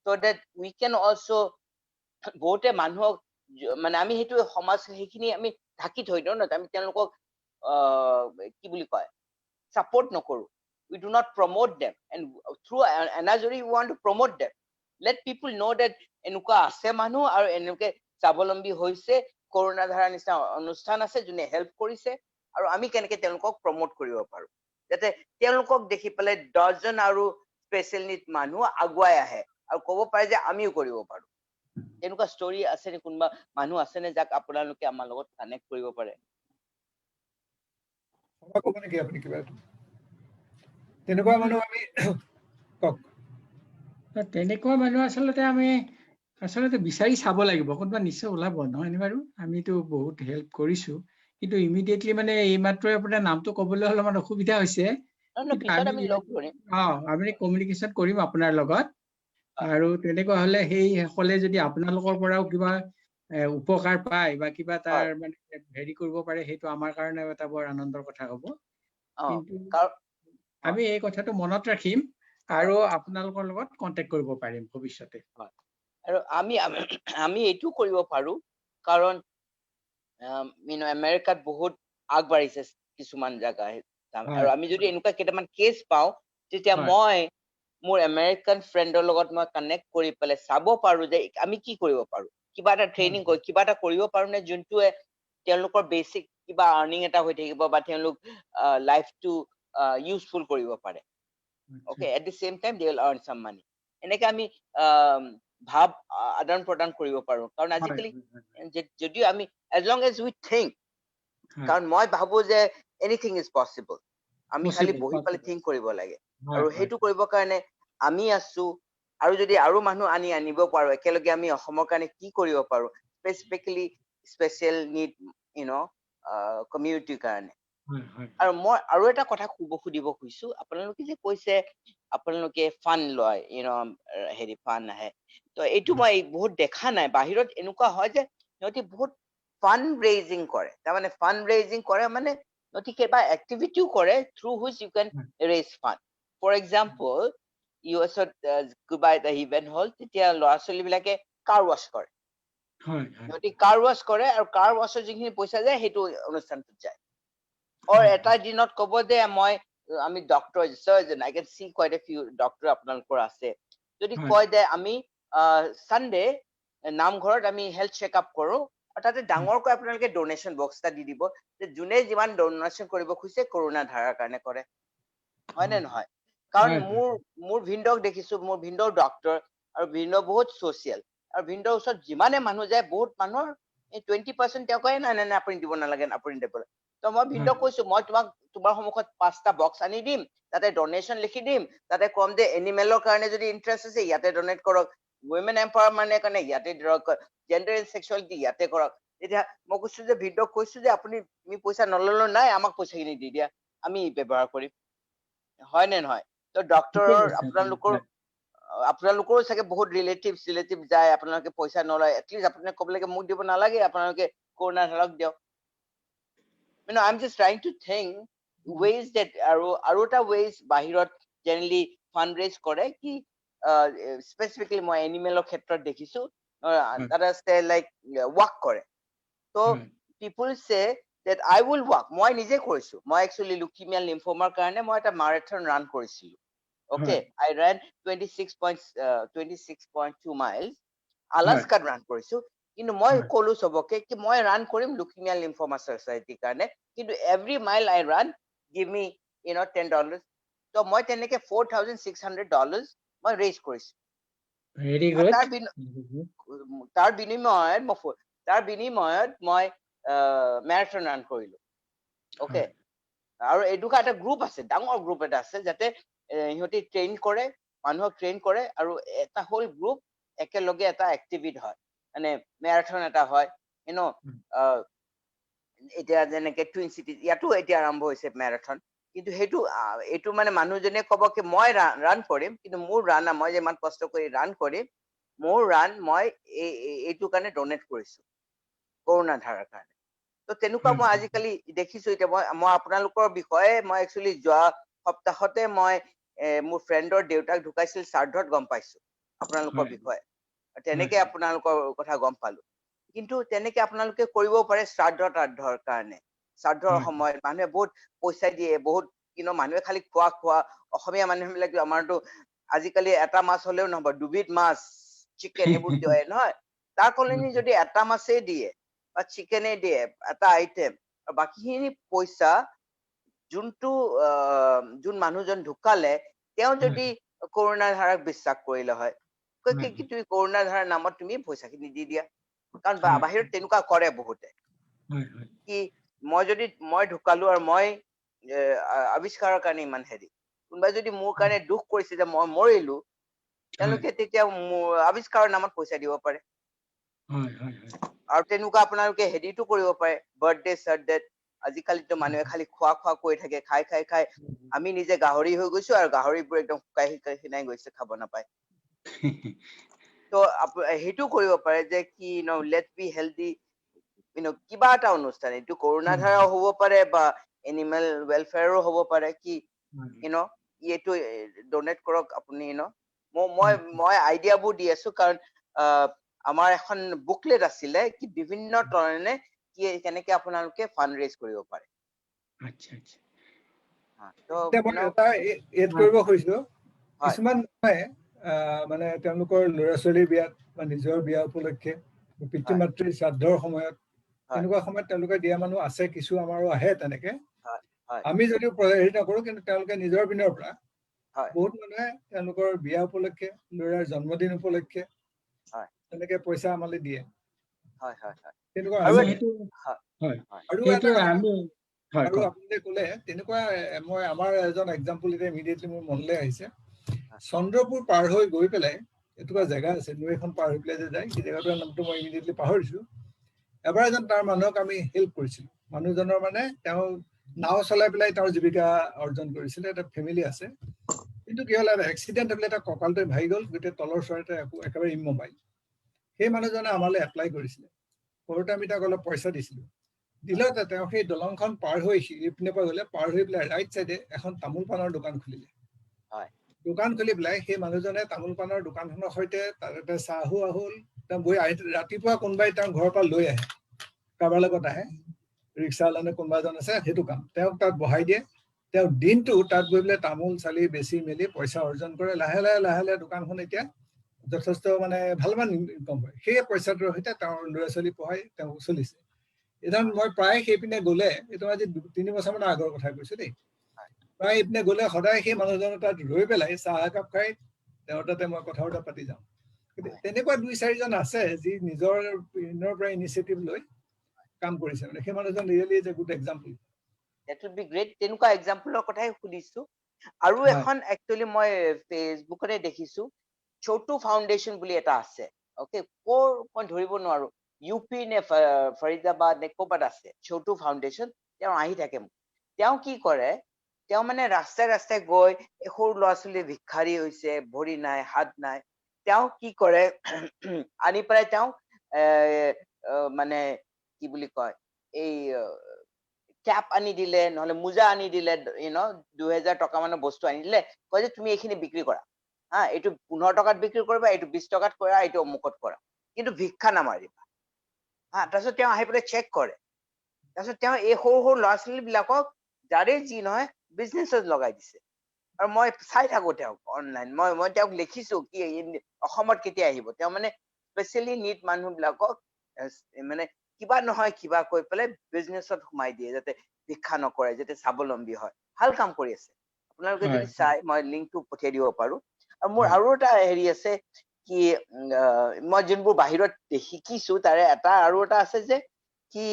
so that we can also বহুতে মানুহক মানে আমি সেইটো সমাজ সেইখিনি আমি ঢাকি থৈ দিওঁ ন আমি তেওঁলোকক কি বুলি কয় support নকৰো we do not promote them and through Anajori we want to promote them let people know that এনেকুৱা আছে মানুহ আৰু এনেকে স্বাৱলম্বী হৈছে কৰোনা ধাৰা নিচিনা অনুষ্ঠান আছে যোনে হেল্প কৰিছে আৰু আমি কেনেকে তেওঁলোকক প্ৰমোট কৰিব পাৰো যাতে তেওঁলোকক দেখি পেলাই 10 জন আৰু স্পেশাল নিড মানুহ আগুৱাই আহে আৰু ক'ব পাৰে যে আমিও কৰিব পাৰো তেনেকুৱা ষ্টৰী আছে নে কোনোবা মানুহ আছে নে যাক আপোনালোকে আমাৰ লগত কানেক্ট কৰিব পাৰে ক'ব নেকি আপুনি কিবা তেনেকুৱা মানুহ আমি কওক তেনেকুৱা মানুহ আচলতে বিচাৰি চাব লাগিব কোনোবা নিশ্চয় ওলাব নহয় বাৰু আমিতো বহুত হেল্প কৰিছো কিন্তু ইমিডিয়েটলি মানে এই মাত্ৰ আপোনাৰ নামটো ক'বলৈ হ'লে মানে অসুবিধা হৈছে পিছত আমি লগ কৰিম আমি কমিউনিকেশ্যন কৰিম আপোনাৰ লগত আৰু তেনেকুৱা হ'লে সেই সকলে যদি আপোনালোকৰ পৰাও কিবা উপকাৰ পায় বা কিবা তাৰ মানে হেৰি কৰিব পাৰে সেইটো আমাৰ কাৰণে এটা বৰ আনন্দৰ কথা হ'ব কিন্তু আমি এই কথাটো মনত ৰাখিম আৰু আপোনালোকৰ লগত কন্টেক্ট কৰিব পাৰিম ভৱিষ্যতে আৰু আমি এইটো কৰিব পাৰো কাৰণ আমেৰিকাত বহুত আগবাঢ়িছে কিছুমান জাগা আৰু আমি যদি এনেকুৱা কেইটামান কেছ পাওঁ তেতিয়া মই মোৰ আমেৰিকান ফ্ৰেণ্ডৰ লগত মই কানেক্ট কৰি পেলাই চাব পাৰো যে আমি কি কৰিব পাৰো কিবা এটা ট্ৰেইনিং কৰি কিবা এটা কৰিব পাৰো নে যোনটোৱে তেওঁলোকৰ বেছিক কিবা আৰ্নিং এটা হৈ থাকিব বা তেওঁলোক লাইফটো ইউজফুল কৰিব পাৰে okay at the same time they will earn some money এনেকে আমি ভাব আদান প্ৰদান কৰিব পাৰো কাৰণ আজিকালি যদিও আমি as long as we think কাৰণ মই ভাবো যে anything is possible আমি খালি বহি পেলাই think কৰিব লাগে আৰু সেইটো কৰিব কাৰণে আমি আছো আৰু যদি আৰু মানুহ আনিব পাৰো একেলগে আমি অসমৰ কাৰণে কি কৰিব পাৰো স্পেচিফিকেলি স্পেশাল নিড কমিউনিটিৰ কাৰণে আৰু মই আৰু এটা কথা সুধিব খুজিছো আপোনালোকে যে কৈছে আপোনালোকে ফান লয় হেৰি ফান আহে তো এইটো মই বহুত দেখা নাই বাহিৰত এনেকুৱা হয় যে সিহঁতি বহুত ফান ৰেইজিং কৰে তাৰমানে ফান ৰেইজিং কৰে মানে সিহঁতি কিবা এক্টিভিটিও কৰে through which you can raise fund for example ইউএছত কিবা এটা ইভেন্ট হ'ল তেতিয়া ল'ৰা ছোৱালীবিলাকে কাৰ ৱাছ কৰে সিহঁতি কাৰ ৱাছ কৰে আৰু কাৰ ৱাছৰ যিখিনি পইচা যায় সেইটো অনুষ্ঠানটোত যায় এটা দিনত ক'ব যে আমি doctor surgeon I can see quite a few doctor আপোনালোকৰ আছে যদি কয় যে আমি সানডে নামঘৰত আমি হেল্থ চেকআপ কৰো আৰু তাতে ডাঙৰকৈ আপোনালোকে ডোনেশ্যন বক্স এটা দি দিব যে যোনে যিমান ডোনেশ্যন কৰিব খুজিছে কৰোনা ধাৰাৰ কাৰণে কৰে হয় নে নহয় কাৰণ মোৰ ভিনদক দেখিছো মোৰ ভিনদৰ ডক্টৰ আৰু ভিনদ বহুত ছ'চিয়েল আৰু ভিনদৰ ওচৰত যিমানে মানুহ যায় বহুত মানুহৰ 20% তেওঁ কয় নাই আপুনি দিব নালাগে আপুনি দিব তো মই ভিনদক কৈছো মই তোমাৰ সন্মুখত 5টা বক্স আনি দিম তাতে ডোনেশ্যন লিখি দিম তাতে কম যে এনিমেলৰ কাৰণে যদি ইণ্টাৰেষ্ট আছে ইয়াতে ডোনেট কৰক women empowerment কাৰণে ইয়াতে ধৰক জেন্ডাৰ এণ্ড সেক্সুৱেলিটি ইয়াতে কৰক এতিয়া মই কৈছো যে ভিনদক কৈছো যে আপুনি পইচা নললো নাই আমাক পইচাখিনি দি দিয়া আমি ব্যৱহাৰ কৰিম হয় নে নহয় তো ডক্টৰৰ আপোনালোকৰো চাগে বহুত ৰিলেটিভ যায় আপোনালোকে পইচা নলয় এটলিষ্ট আপুনি ক'ব লাগে মোক দিব নালাগে আপোনালোকে কৰোনা ধৰক দিয়ক I'm just trying to think ways that আৰু এটা ways বাহিৰত generally fundraise কৰে কি specifically মই এনিমেলৰ ক্ষেত্ৰত দেখিছো that is like walk কৰে so people say that I will walk মই নিজে কৰিছো মই actually leukemia lymphoma কাৰণে মই এটা marathon run কৰিছিলো okay I ran 26.2 miles Alaska run কৰিছো কিন্তু মই ক'লো সবকে কি মই ৰান কৰিম লুকিমিয়া লিম্ফোমা সোসাইটিৰ কাৰণে কিন্তু এভৰি মাইল আই ৰান গিভ মি $10 তো মই তেনেকে $4,600 মই ৰেজ কৰিছো ভেৰি গুড তাৰ বিনিময়ত মই মেৰাথন ৰান কৰিলো ওকে আৰু এইটোকা এটা গ্ৰুপ আছে ডাঙৰ গ্ৰুপ এটা আছে যাতে সিহঁতি ট্ৰেইন কৰে মানুহক ট্ৰেইন কৰে আৰু এটা হোল গ্ৰুপ একেলগে এটা এক্টিভিটি হয় মানে মেৰাথন এটা হয় এতিয়া যেনেকে টুইন চিটিজ ইয়াতো এতিয়া আৰম্ভ হৈছে মেৰাথন কিন্তু এইটো মানে মানুহজনে ক'ব কি মই ৰান কৰিম কিন্তু মোৰ ৰান মই যে ইমান কষ্ট কৰি ৰান কৰিম মোৰ ৰান মই এইটো কাৰণে ডোনেট কৰিছো কৰোনা ধাৰাৰ কাৰণে তো তেনেকুৱা মই আজিকালি দেখিছো এতিয়া মই আপোনালোকৰ বিষয়ে মই একচুৱেলি যোৱা সপ্তাহতে মই মোৰ ফ্ৰেণ্ডৰ দেউতাক ঢুকাইছিল শ্ৰাদ্ধত গম পাইছো আপোনালোকৰ হয়। বিষয়ে তেনেকে হয়। আপোনালোকৰ কথা গম পালো কিন্তু তেনেকে আপোনালোকে কৰিব পাৰে শ্ৰাদ্ধৰ কাৰণে শ্ৰাদ্ধৰ হয়। সময়ত মানুহে বহুত পইচা দিয়ে বহুত মানুহে খালি খোৱা অসমীয়া মানুহবিলাক আমাৰতো আজিকালি এটা মাছ হলেও নহব দুবিধ মাছ চিকেন এইবোৰ দিয়ে নহয় তাৰ সলনি যদি এটা মাছেই দিয়ে বা চিকেনে দিয়ে এটা আইটেম বাকীখিনি পইচা যোনটো যোন মানুহজন ঢুকালে তেওঁ যদি কৰোণা ধাৰাক বিশ্বাস কৰিলে হয় কি তুমি কৰোণা ধাৰাৰ নামত তুমি পইচাখিনি দি দিয়া কাৰণ বাহিৰত তেনেকুৱা কৰে বহুতে কি মই ঢুকালো আৰু মই আৱিষ্কাৰৰ কাৰণে ইমান হেৰি কোনোবাই যদি মোৰ কাৰণে দুখ কৰিছে যে মই মৰিলো তেওঁলোকে তেতিয়া আৱিষ্কাৰৰ নামত পইচা দিব পাৰে আৰু তেনেকুৱা আপোনালোকে হেৰিটো কৰিব পাৰে বাৰ্থডে চাৰ্থডে আজিকালিতো মানুহে খালি খোৱা কৰি থাকে খাই আমি নিজে গাহৰি হৈ গৈছো আৰু গাহৰিবোৰ একদম শুকাই খিনাই গৈছে খাব নাপায় তো সেইটো কৰিব পাৰে যে কি লেটছ বি হেল্ডি কিবা এটা অনুষ্ঠান এইটো কৰোণা ধাৰাও হ'ব পাৰে বা এনিমেল ৱেলফেয়াৰো হ'ব পাৰে কি এইটো ডনেট কৰক আপুনি মই আইডিয়াবোৰ দি আছো কাৰণ আমাৰ এখন বুকলেট আছিলে কি বিভিন্ন ধৰণে কি কেনেকে আপোনালোকে ফাণ্ড ৰেইজ কৰিব পাৰে মই এটা এড কৰিব খুজিছো কিছুমান মানে তেওঁলোকৰ ল'ৰা ছোৱালীৰ বিয়াত বা নিজৰ বিয়া উপলক্ষে পিতৃ মাতৃৰ শ্ৰাদ্ধৰ সময়ত তেনেকুৱা সময়ত তেওঁলোকে দিয়া মানুহ আছে কিছু আমাৰো আহে তেনেকে আমি যদিও হেৰি নকৰো কিন্তু তেওঁলোকে নিজৰ পিনৰ পৰা বহুত মানুহে তেওঁলোকৰ বিয়া উপলক্ষে ল'ৰাৰ জন্মদিন উপলক্ষে তেনেকে পইচা আমালৈ দিয়ে তেনেকুৱা আৰু আৰু আপুনি ক'লে তেনেকুৱা মই আমাৰ এজন এক্সাম্পল এতিয়া ইমিডিয়েটলি মোৰ মনলৈ আহিছে চন্দ্ৰপুৰ পাৰ হৈ গৈ পেলাই এটুকুৰা জেগা আছে নৈ এখন পাৰ হৈ পেলাই যে যায় সেই জেগাটোৰ নামটো মই ইমিডিয়েটলি পাহৰিছো এবাৰ এজন তাৰ মানুহক আমি হেল্প কৰিছিলো মানুহজনৰ মানে তেওঁ নাও চলাই পেলাই তেওঁৰ জীৱিকা অৰ্জন কৰিছিলে এটা ফেমিলি আছে কিন্তু কি হ'ল এটা এক্সিডেণ্ট হৈ পেলাই এটা কঁকালটোৱে ভাগি গ'ল গোটেই তলৰ চৰাইতে একেবাৰে ইমম'বাইল সেই মানুহজনে আমালৈ এপ্লাই কৰিছিলে কৰোঁতে আমি তাক অলপ পইচা দিছিলো দিলতে তেওঁ সেই দলংখন পাৰ হৈ ইপিনে পৰা গ'লে পাৰ হৈ পেলাই ৰাইট চাইডে এখন তামোল পাণৰ দোকান খুলিলে দোকান খুলি পেলাই সেই মানুহজনে তামোল পাণৰ দোকানখনৰ সৈতে তাতে চাহো আহিল তেওঁ গৈ ৰাতিপুৱা কোনোবাই তেওঁৰ ঘৰৰ পৰা লৈ আহে কাৰোবাৰ লগত আহে ৰিক্সাৱালানে কোনোবা এজন আছে সেইটো কাম তেওঁক তাত বহাই দিয়ে তেওঁ দিনটো তাত গৈ পেলাই তামোল চালি বেচি মেলি পইচা অৰ্জন কৰে লাহে লাহে দোকানখন এতিয়া যথেষ্ট মানে ভালমান ইনকম হয় সেই পইচাটোৰ সৈতে তেওঁৰ ল'ৰা ছোৱালী পঢ়াই তেওঁ চলিছে এতিয়া মই প্ৰায় সেইপিনে গ'লে এইটো আজি 3 বছৰমানৰ আগৰ কথা কৈছো দেই প্ৰায় এইপিনে গ'লে সদায় সেই মানুহজনৰ তাত ৰৈ পেলাই চাহ একাপ খাই তেওঁৰ তাতে মই কথা বতৰা পাতি যাওঁ তেনেকুৱা 2-4জন আছে যি নিজৰ পিনৰ পৰা ইনিচিয়েটিভ লৈ কাম কৰিছে মানে সেই মানুহজন really is a good example that would be great তেনেকুৱা এক্সাম্পলৰ কথাই সুধিছো আৰু এখন একচুয়ালি মই ফেচবুকতে দেখিছো ছোটু ফাউণ্ডেশ্যন বুলি এটা আছে ওকে কোৰ মই ধৰিব নোৱাৰো ইউপি নে ফৰিদাবাদ নে ক'বাত আছে ছোটু ফাউণ্ডেশ্যন তেওঁ আহি থাকে তেওঁ কি কৰে তেওঁ মানে ৰাস্তাই গৈ সৰু ল'ৰা ছোৱালী ভিক্ষাৰী হৈছে ভৰি নাই হাত নাই তেওঁ কি কৰে আনি পেলাই তেওঁ মানে কি বুলি কয় এই ক্যাপ আনি দিলে নহলে মোজা আনি দিলে 2000 টকা মানৰ বস্তু আনি দিলে কয় যে তুমি এইখিনি বিক্ৰী কৰা এইটো 15 টকাত বিক্ৰী কৰিবা এইটো 20 টকাত কৰা এইটো অমুকত কৰা কিন্তু ভিক্ষা নামাৰিবা তাৰপিছত তেওঁ আহি পেলাই চেক কৰে তাৰপিছত তেওঁ এই সৰু ল'ৰা ছোৱালী বিলাকক যাৰে যি নহয় বিজনেছত লগাই দিছে আৰু মই চাই থাকো তেওঁক অনলাইন মই তেওঁক লিখিছো কি অসমত কেতিয়া আহিব তেওঁ মানে স্পেচিয়েলি নিড মানুহ বিলাকক মানে কিবা নহয় কিবা কৈ পেলাই বিজনেছত সোমাই দিয়ে যাতে ভিক্ষা নকৰে যাতে স্বাৱলম্বী হয় ভাল কাম কৰি আছে আপোনালোকে যদি চাই মই লিংকটো পঠিয়াই দিব পাৰো আৰু মোৰ আৰু এটা হেৰি আছে কি মই যোনবোৰ বাহিৰত শিকিছো তাৰে আৰু এটা আছে যে কি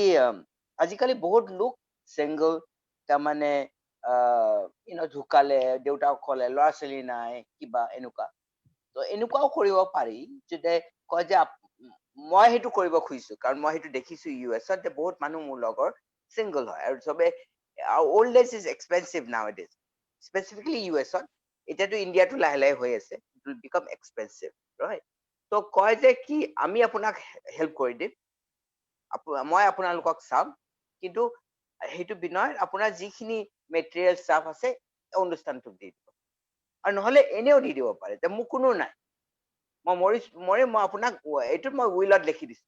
আজিকালি বহুত লোক সিংগল তাৰমানে ঢুকালে দেউতাক ক'লে ল'ৰা ছোৱালী নাই কিবা এনেকুৱা তো এনেকুৱাও কৰিব পাৰি যে কয় যে মই সেইটো কৰিব খুজিছো কাৰণ মই সেইটো দেখিছো ইউএছত যে বহুত মানুহ মোৰ লগৰ সিংগল হয় আৰু চবে ওল্ড এজ ইজ এক্সপেন্সিভ নাও ইট ইজ স্পেচিফিকেলি ইউএছত এতিয়াতো ইণ্ডিয়াটো লাহে হৈ আছে it will became expensive right তো কয় যে কি আমি আপোনাক হেল্প কৰি দিম মই আপোনালোকক চাম কিন্তু সেইটো বিনয় আপোনাৰ যিখিনি মেটেৰিয়েল ষ্টাফ আছে অনুষ্ঠানটোক দি দিব আৰু নহলে এনেও দি দিব পাৰে তে মোক কোনো নাই মই মই আপোনাক এইটো মই উইলত লিখি দিছো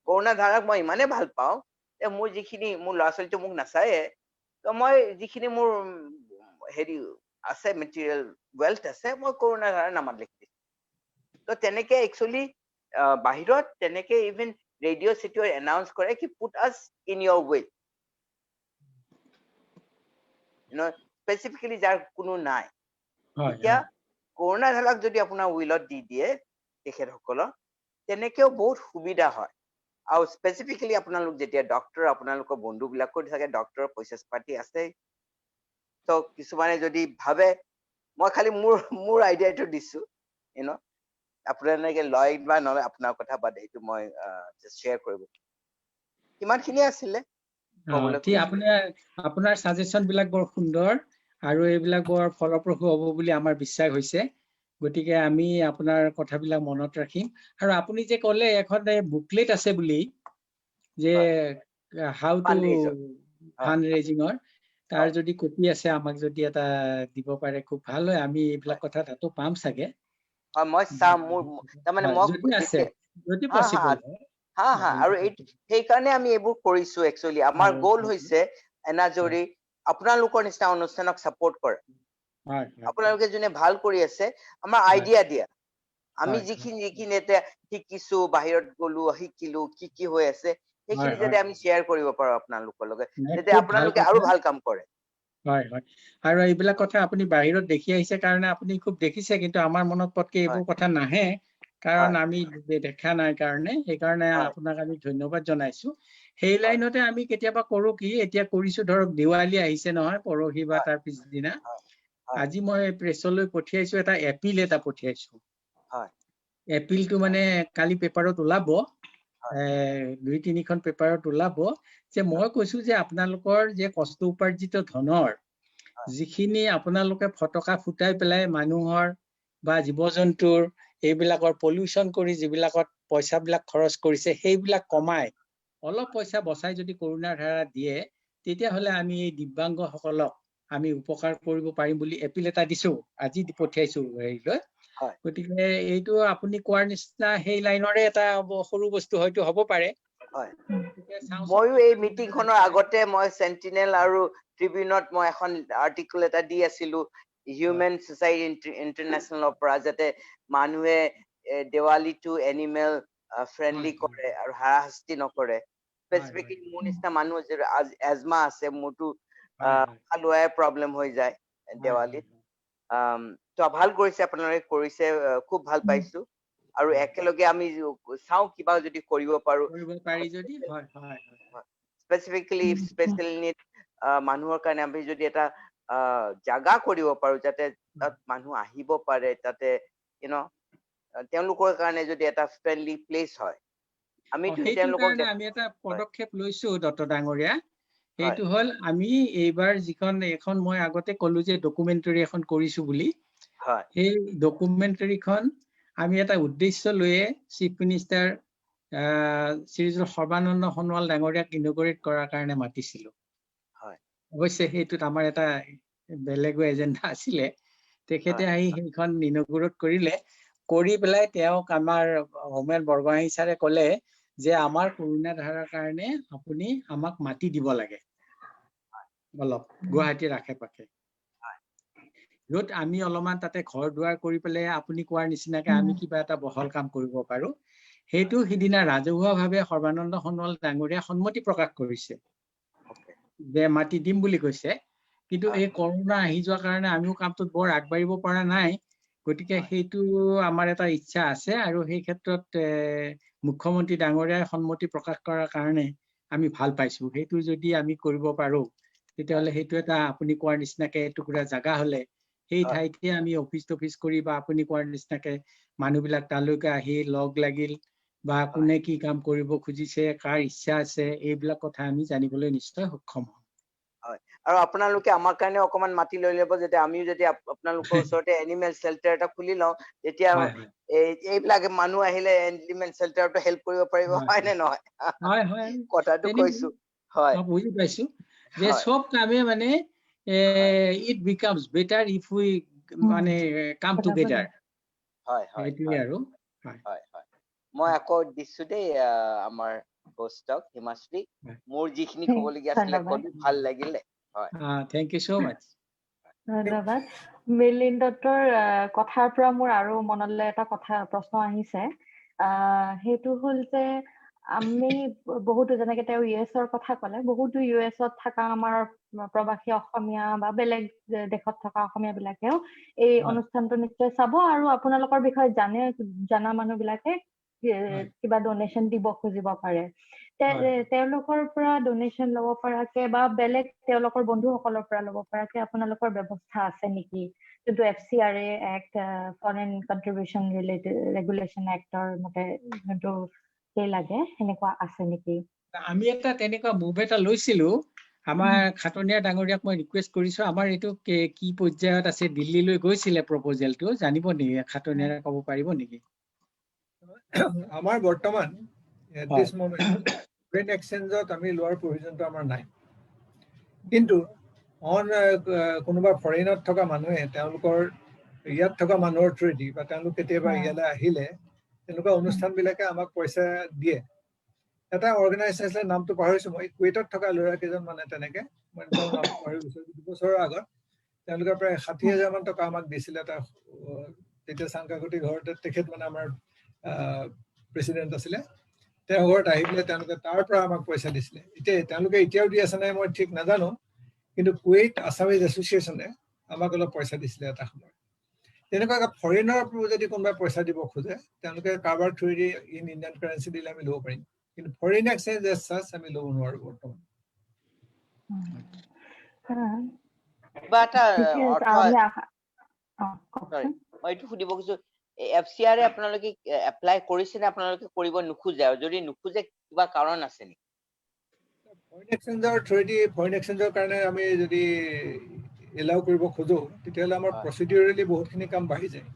কৰোণা ধাৰাক মই ইমানে ভাল পাওঁ যে মোৰ যিখিনি মোৰ ল'ৰা ছোৱালীটো মোক নাচায়ে তো মই যিখিনি মোৰ হেৰি আছে মেটেৰিয়েল ৱেল্থ আছে মই কৰোণা ধাৰাৰ নামত লিখি দিছো তো তেনেকে একচুৱেলি বাহিৰত তেনেকে ইভেন ৰেডিঅ' চিটিঅ' এনাউন্স কৰে কি পুট আছ ইন ইয়ৰ উইল স্পেচিফিকেলি যাৰ কোনো নাই এতিয়া কৰোণা ধাৰাক যদি আপোনাৰ উইলত দি দিয়ে তেখেতসকলক তেনেকেও বহুত সুবিধা হয় আৰু স্পেচিফিকেলি আপোনালোক যেতিয়া ডক্টৰ আপোনালোকৰ বন্ধুবিলাকৰ থাকে ডক্টৰৰ পইচা পাতি আছে তো কিছুমানে যদি ভাবে মই খালি মোৰ আইডিয়াটো দিছো আপোনালোকে লয় বা নলয় আপোনাৰ কথা বাদে এইটো মই শ্বেয়াৰ কৰিব কিমানখিনি আছিলে আপোনাৰ সাজেশন বিলাক বৰ সুন্দৰ আৰু এইবিলাক বৰ ফলপ্ৰসূ হ'ব বুলি আমাৰ বিশ্বাস হৈছে গতিকে আমি আপোনাৰ কথাবিলাক মনত ৰাখিম আৰু আপুনি যে ক'লে এখন বুকলেট আছে বুলি যে হাউ টু ফান্ড ৰেজিঙৰ তাৰ যদি কপি আছে আমাক যদি এটা দিব পাৰে খুব ভাল হয় আমি এইবিলাক কথা তাতো পাম চাগে মই চাম মোৰ তাৰমানে যদি আছে যদি পসিবল হয় আৰু সেইকাৰণে আমি এইবোৰ কৰিছো একচুৱেলি আমাৰ গোল হৈছে এনাজৰি আপোনালোকৰ নিচিনা অনুষ্ঠানক সাপোৰ্ট কৰে আপোনালোকে যোনে ভাল কৰি আছে আমাৰ আইডিয়া দিয়া আমি যিখিনি এতিয়া শিকিছো বাহিৰত গলো শিকিলো কি হৈ আছে সেইখিনি যাতে আমি শ্বেয়াৰ কৰিব পাৰো আপোনালোকৰ লগত যাতে আপোনালোকে আৰু ভাল কাম কৰে হয় হয় আৰু এইবিলাক কথা আপুনি বাহিৰত দেখি আহিছে কাৰণে আপুনি খুব দেখিছে কিন্তু আমাৰ মনত পটকে এইবোৰ কথা নাহে কাৰণ আমি দেখা নাই কাৰণে সেইকাৰণে আপোনাক আমি ধন্যবাদ জনাইছো সেই লাইনতে আমি কেতিয়াবা কৰো কি এতিয়া কৰিছো ধৰক দিৱালী আহিছে নহয় পৰহি বা তাৰ পিছদিনা আজি মই প্ৰেছলৈ পঠিয়াইছো এটা এপিল এটা পঠিয়াইছো এপিলটো মানে কালি পেপাৰত ওলাব 2-3খন পেপাৰত ওলাব যে মই কৈছো যে আপোনালোকৰ যে কষ্ট উপাৰ্জিত ধনৰ যিখিনি আপোনালোকে ফটকা ফুটাই পেলাই মানুহৰ বা জীৱ-জন্তুৰ এইবিলাকৰ পলিউশন কৰি যিবিলাকত পইচাবিলাক খৰচ কৰিছে সেইবিলাক কমাই অলপ পইচা বচাই যদি কৰোণাৰ ধাৰা দিয়ে তেতিয়া হলে আমি এই দিব্যাংগ সকলক আমি উপকাৰ কৰিব পাৰিম বুলি এপিল এটা দিছো আজি পঠিয়াইছো হেৰিলৈ গতিকে এইটো আপুনি কোৱাৰ নিচিনা সেই লাইনৰে এটা সৰু বস্তু হয়তো হ'ব পাৰে ময়ো এই মিটিংখনৰ আগতে মই সেন্টিনেল আৰু ট্ৰিবিউনত মই এখন আৰ্টিকল এটা দি আছিলো হিউমেন সোসাইটি ইন্টাৰনেশ্যনেলৰ পৰা যাতে মানুহে দেৱালীটো এনিমেল ফ্ৰেণ্ডলি কৰে আৰু হাৰাশাস্তি নকৰে স্পেচিফিকেলি মোৰ নিচিনা মানুহ এজমা আছে মোৰতো লোৱাই প্ৰব্লেম হৈ যায় দেৱালীত তো ভাল কৰিছে আপোনালোকে কৰিছে খুব ভাল পাইছো আৰু একেলগে আমি চাও কিবা যদি কৰিব পাৰো স্পেচিফিকেলি স্পেচিয়েল নিড মানুহৰ কাৰণে আমি যদি এটা জাগা কৰিব পাৰো যাতে তাত মানুহ আহিব পাৰে তাতে তেওঁলোকৰ কাৰণে যদি এটা ফ্ৰেণ্ডলি প্লেচ হয় আমি এটা পদক্ষেপ লৈছো ডক্টৰ ডাঙৰীয়া এইটো হল আমি এইবাৰ যিখন এখন মই আগতে কলো যে ডকুমেন্টাৰী এখন কৰিছো বুলি এই ডকুমেন্টাৰীখন আমি এটা উদ্দেশ্য লৈয়ে চিফ মিনিষ্টাৰ শ্ৰীযুত সৰ্বানন্দ সোণোৱাল ডাঙৰীয়াক ইনগ্ৰেট কৰাৰ কাৰণে মাতিছিলো অৱশ্যে সেইটোত আমাৰ এটা বেলেগ এজেন্ডা আছিলে তেখেতে আহি সেইখন ইনগ্ৰেট কৰিলে কৰি পেলাই তেওঁক আমাৰ হোমেন বৰগোহাঞি ছাৰে ক'লে যে আমাৰ কৰোণা ধাৰাৰ কাৰণে আপুনি আমাক মাটি দিব লাগে অলপ গুৱাহাটীৰ আশে পাশে য'ত আমি অলপমান তাতে ঘৰ দুৱাৰ কৰি পেলাই আপুনি কোৱাৰ নিচিনাকে আমি কিবা এটা বহল কাম কৰিব পাৰো সেইটো সিদিনা ৰাজহুৱাভাৱে সৰ্বানন্দ সোণোৱাল ডাঙৰীয়া সন্মতি প্ৰকাশ কৰিছে যে মাটি দিম বুলি কৈছে কিন্তু এই কৰোণা আহি যোৱাৰ কাৰণে আমিও কামটোত বৰ আগবাঢ়িব পৰা নাই গতিকে সেইটো আমাৰ এটা ইচ্ছা আছে আৰু সেই ক্ষেত্ৰত মুখ্যমন্ত্ৰী ডাঙৰীয়াই সন্মতি প্ৰকাশ কৰাৰ কাৰণে আমি ভাল পাইছো সেইটো যদি আমি কৰিব পাৰো তেতিয়াহ'লে সেইটো এটা আপুনি কোৱাৰ নিচিনাকে এটুকুৰা জাগা হলে সেই ঠাইতে আমি অফিচ কৰি বা আপুনি কোৱাৰ নিচিনাকে মানুহবিলাক তালৈকে আহি লগ লাগিল বা কোনে কি কাম কৰিব খুজিছে কাৰ ইচ্ছা আছে এইবিলাক কথা আমি জানিবলৈ নিশ্চয় সক্ষম হম আৰু আপোনালোকে আমাৰ কাৰণে অকমান মাটি লৈ ল'ব যাতে আমিও যদি আপোনালোকৰ ওচৰতে এনিমেল শেল্টাৰ এটা খুলি লওঁ তেতিয়া এইবিলাক মানুহ আহিলে এনিমেল শেল্টাৰটো হেল্প কৰিব পাৰিব হয় নে নহয় কথাটো কৈছো হয় বুজি পাইছো যে সব কামে মানে it becomes better if we মানে কাম টুগেদাৰ হয় হয় এইটোৱে আৰু হয় হয় মই আকৌ দিছো দেই আমাৰ হোষ্টক হিমাশ্ৰী হয়। মোৰ যিখিনি ক'বলগীয়া আছিলে ধন্যবাদ। ক'লো ভাল লাগিলে হয় থেংক ইউ ছ' মাছ ধন্যবাদ মিলিন্দ দত্তৰ কথাৰ পৰা মোৰ আৰু মনলৈ এটা প্ৰশ্ন আহিছে সেইটো হ'ল যে আমি বহুতো যেনেকে তেওঁ ইউএছৰ কথা ক'লে বহুতো ইউএছত থকা আমাৰ প্ৰবাসী অসমীয়া বা বেলেগ দেশত থকা অসমীয়া বিলাকেও এই অনুষ্ঠানটো নিশ্চয় চাব আৰু আপোনালোকৰ বিষয়ে জানা মানুহ বিলাকে কিবা ডোনেশ্যন দিব খুজিব পাৰে তেওঁলোকৰ পৰা ডোনেশ্যন ল'ব পৰাকে বা বেলেগ তেওঁলোকৰ বন্ধুসকলৰ পৰা ল'ব পৰাকে আপোনালোকৰ ব্যৱস্থা আছে নেকি যোনটো FCRA act foreign contribution regulation actor মতে যোনটো সেই লাগে সেনেকুৱা আছে নেকি আমি এটা তেনেকুৱা মুভ এটা লৈছিলো আমাৰ খাটনীয়া ডাঙৰীয়াক মই ৰিকুৱেষ্ট কৰিছো আমাৰ এইটো কি পৰ্যায়ত আছে দিল্লীলৈ গৈছিলে প্ৰপ'জেলটো জানিব নেকি খাটনীয়াৰে ক'ব পাৰিব নেকি আমাৰ বৰ্তমান দিছ মোমেন্ট ফৰেন এক্সচেঞ্জত আমি লোৱাৰ প্ৰয়োজনটো আমাৰ নাই কিন্তু কোনোবা ফৰেইনত থকা মানুহে তেওঁলোকৰ ইয়াত থকা মানুহৰ থ্ৰুদি বা তেওঁলোক কেতিয়াবা ইয়ালৈ আহিলে তেনেকুৱা অনুষ্ঠানবিলাকে আমাক পইচা দিয়ে এটা অৰ্গেনাইজেশ্যন আছিলে নামটো পাহৰিছো মই কুৱেইটত থকা ল'ৰা কেইজন মানে তেনেকে মই তেওঁৰ নামটো পাহৰি গৈছো 2 বছৰৰ আগত তেওঁলোকে প্ৰায় 60,000 মান টকা আমাক দিছিলে এটা তেতিয়া চাংকাগুটি ঘৰতে তেখেত মানে আমাৰ প্ৰেচিডেণ্ট আছিলে তেওঁ ঘৰত আহি পেলাই তেওঁলোকে তাৰ পৰা আমাক পইচা দিছিলে তেওঁলোকে এতিয়াও দি আছে নাই মই ঠিক নাজানো কিন্তু কুৱেইট আছামিজ এছ'চিয়েশ্যনে আমাক অলপ পইচা দিছিলে এটা সময় তেনেকুৱা ফৰেইনৰ পৰা যদি কোনোবাই পইচা দিব খোজে তেওঁলোকে কাৰোবাৰ থ্ৰুদি ইণ্ডিয়ান কাৰেঞ্চি দিলে আমি ল'ব পাৰিম কিন্তু ফৰেইন এক্সচেঞ্জ এজ চাচ আমি ল'ব নোৱাৰো বৰ্তমান কিবা এটা অৰ্থ কওকচোন মই এইটো সুধিব খুজিছো FCRA আপোনালোকে এপ্লাই কৰিছে নে আপোনালোকে কৰিব নোখোজে আৰু যদি নোখোজে কিবা কাৰণ আছে নেকি ফৰেইন এক্সচেঞ্জৰ থ্ৰুদি ফৰেইন এক্সচেঞ্জৰ কাৰণে আমি যদি এলাউ কৰিব খোজো তেতিয়াহ'লে আমাৰ প্ৰচিডিউৰেলি বহুতখিনি কাম বাঢ়ি যায়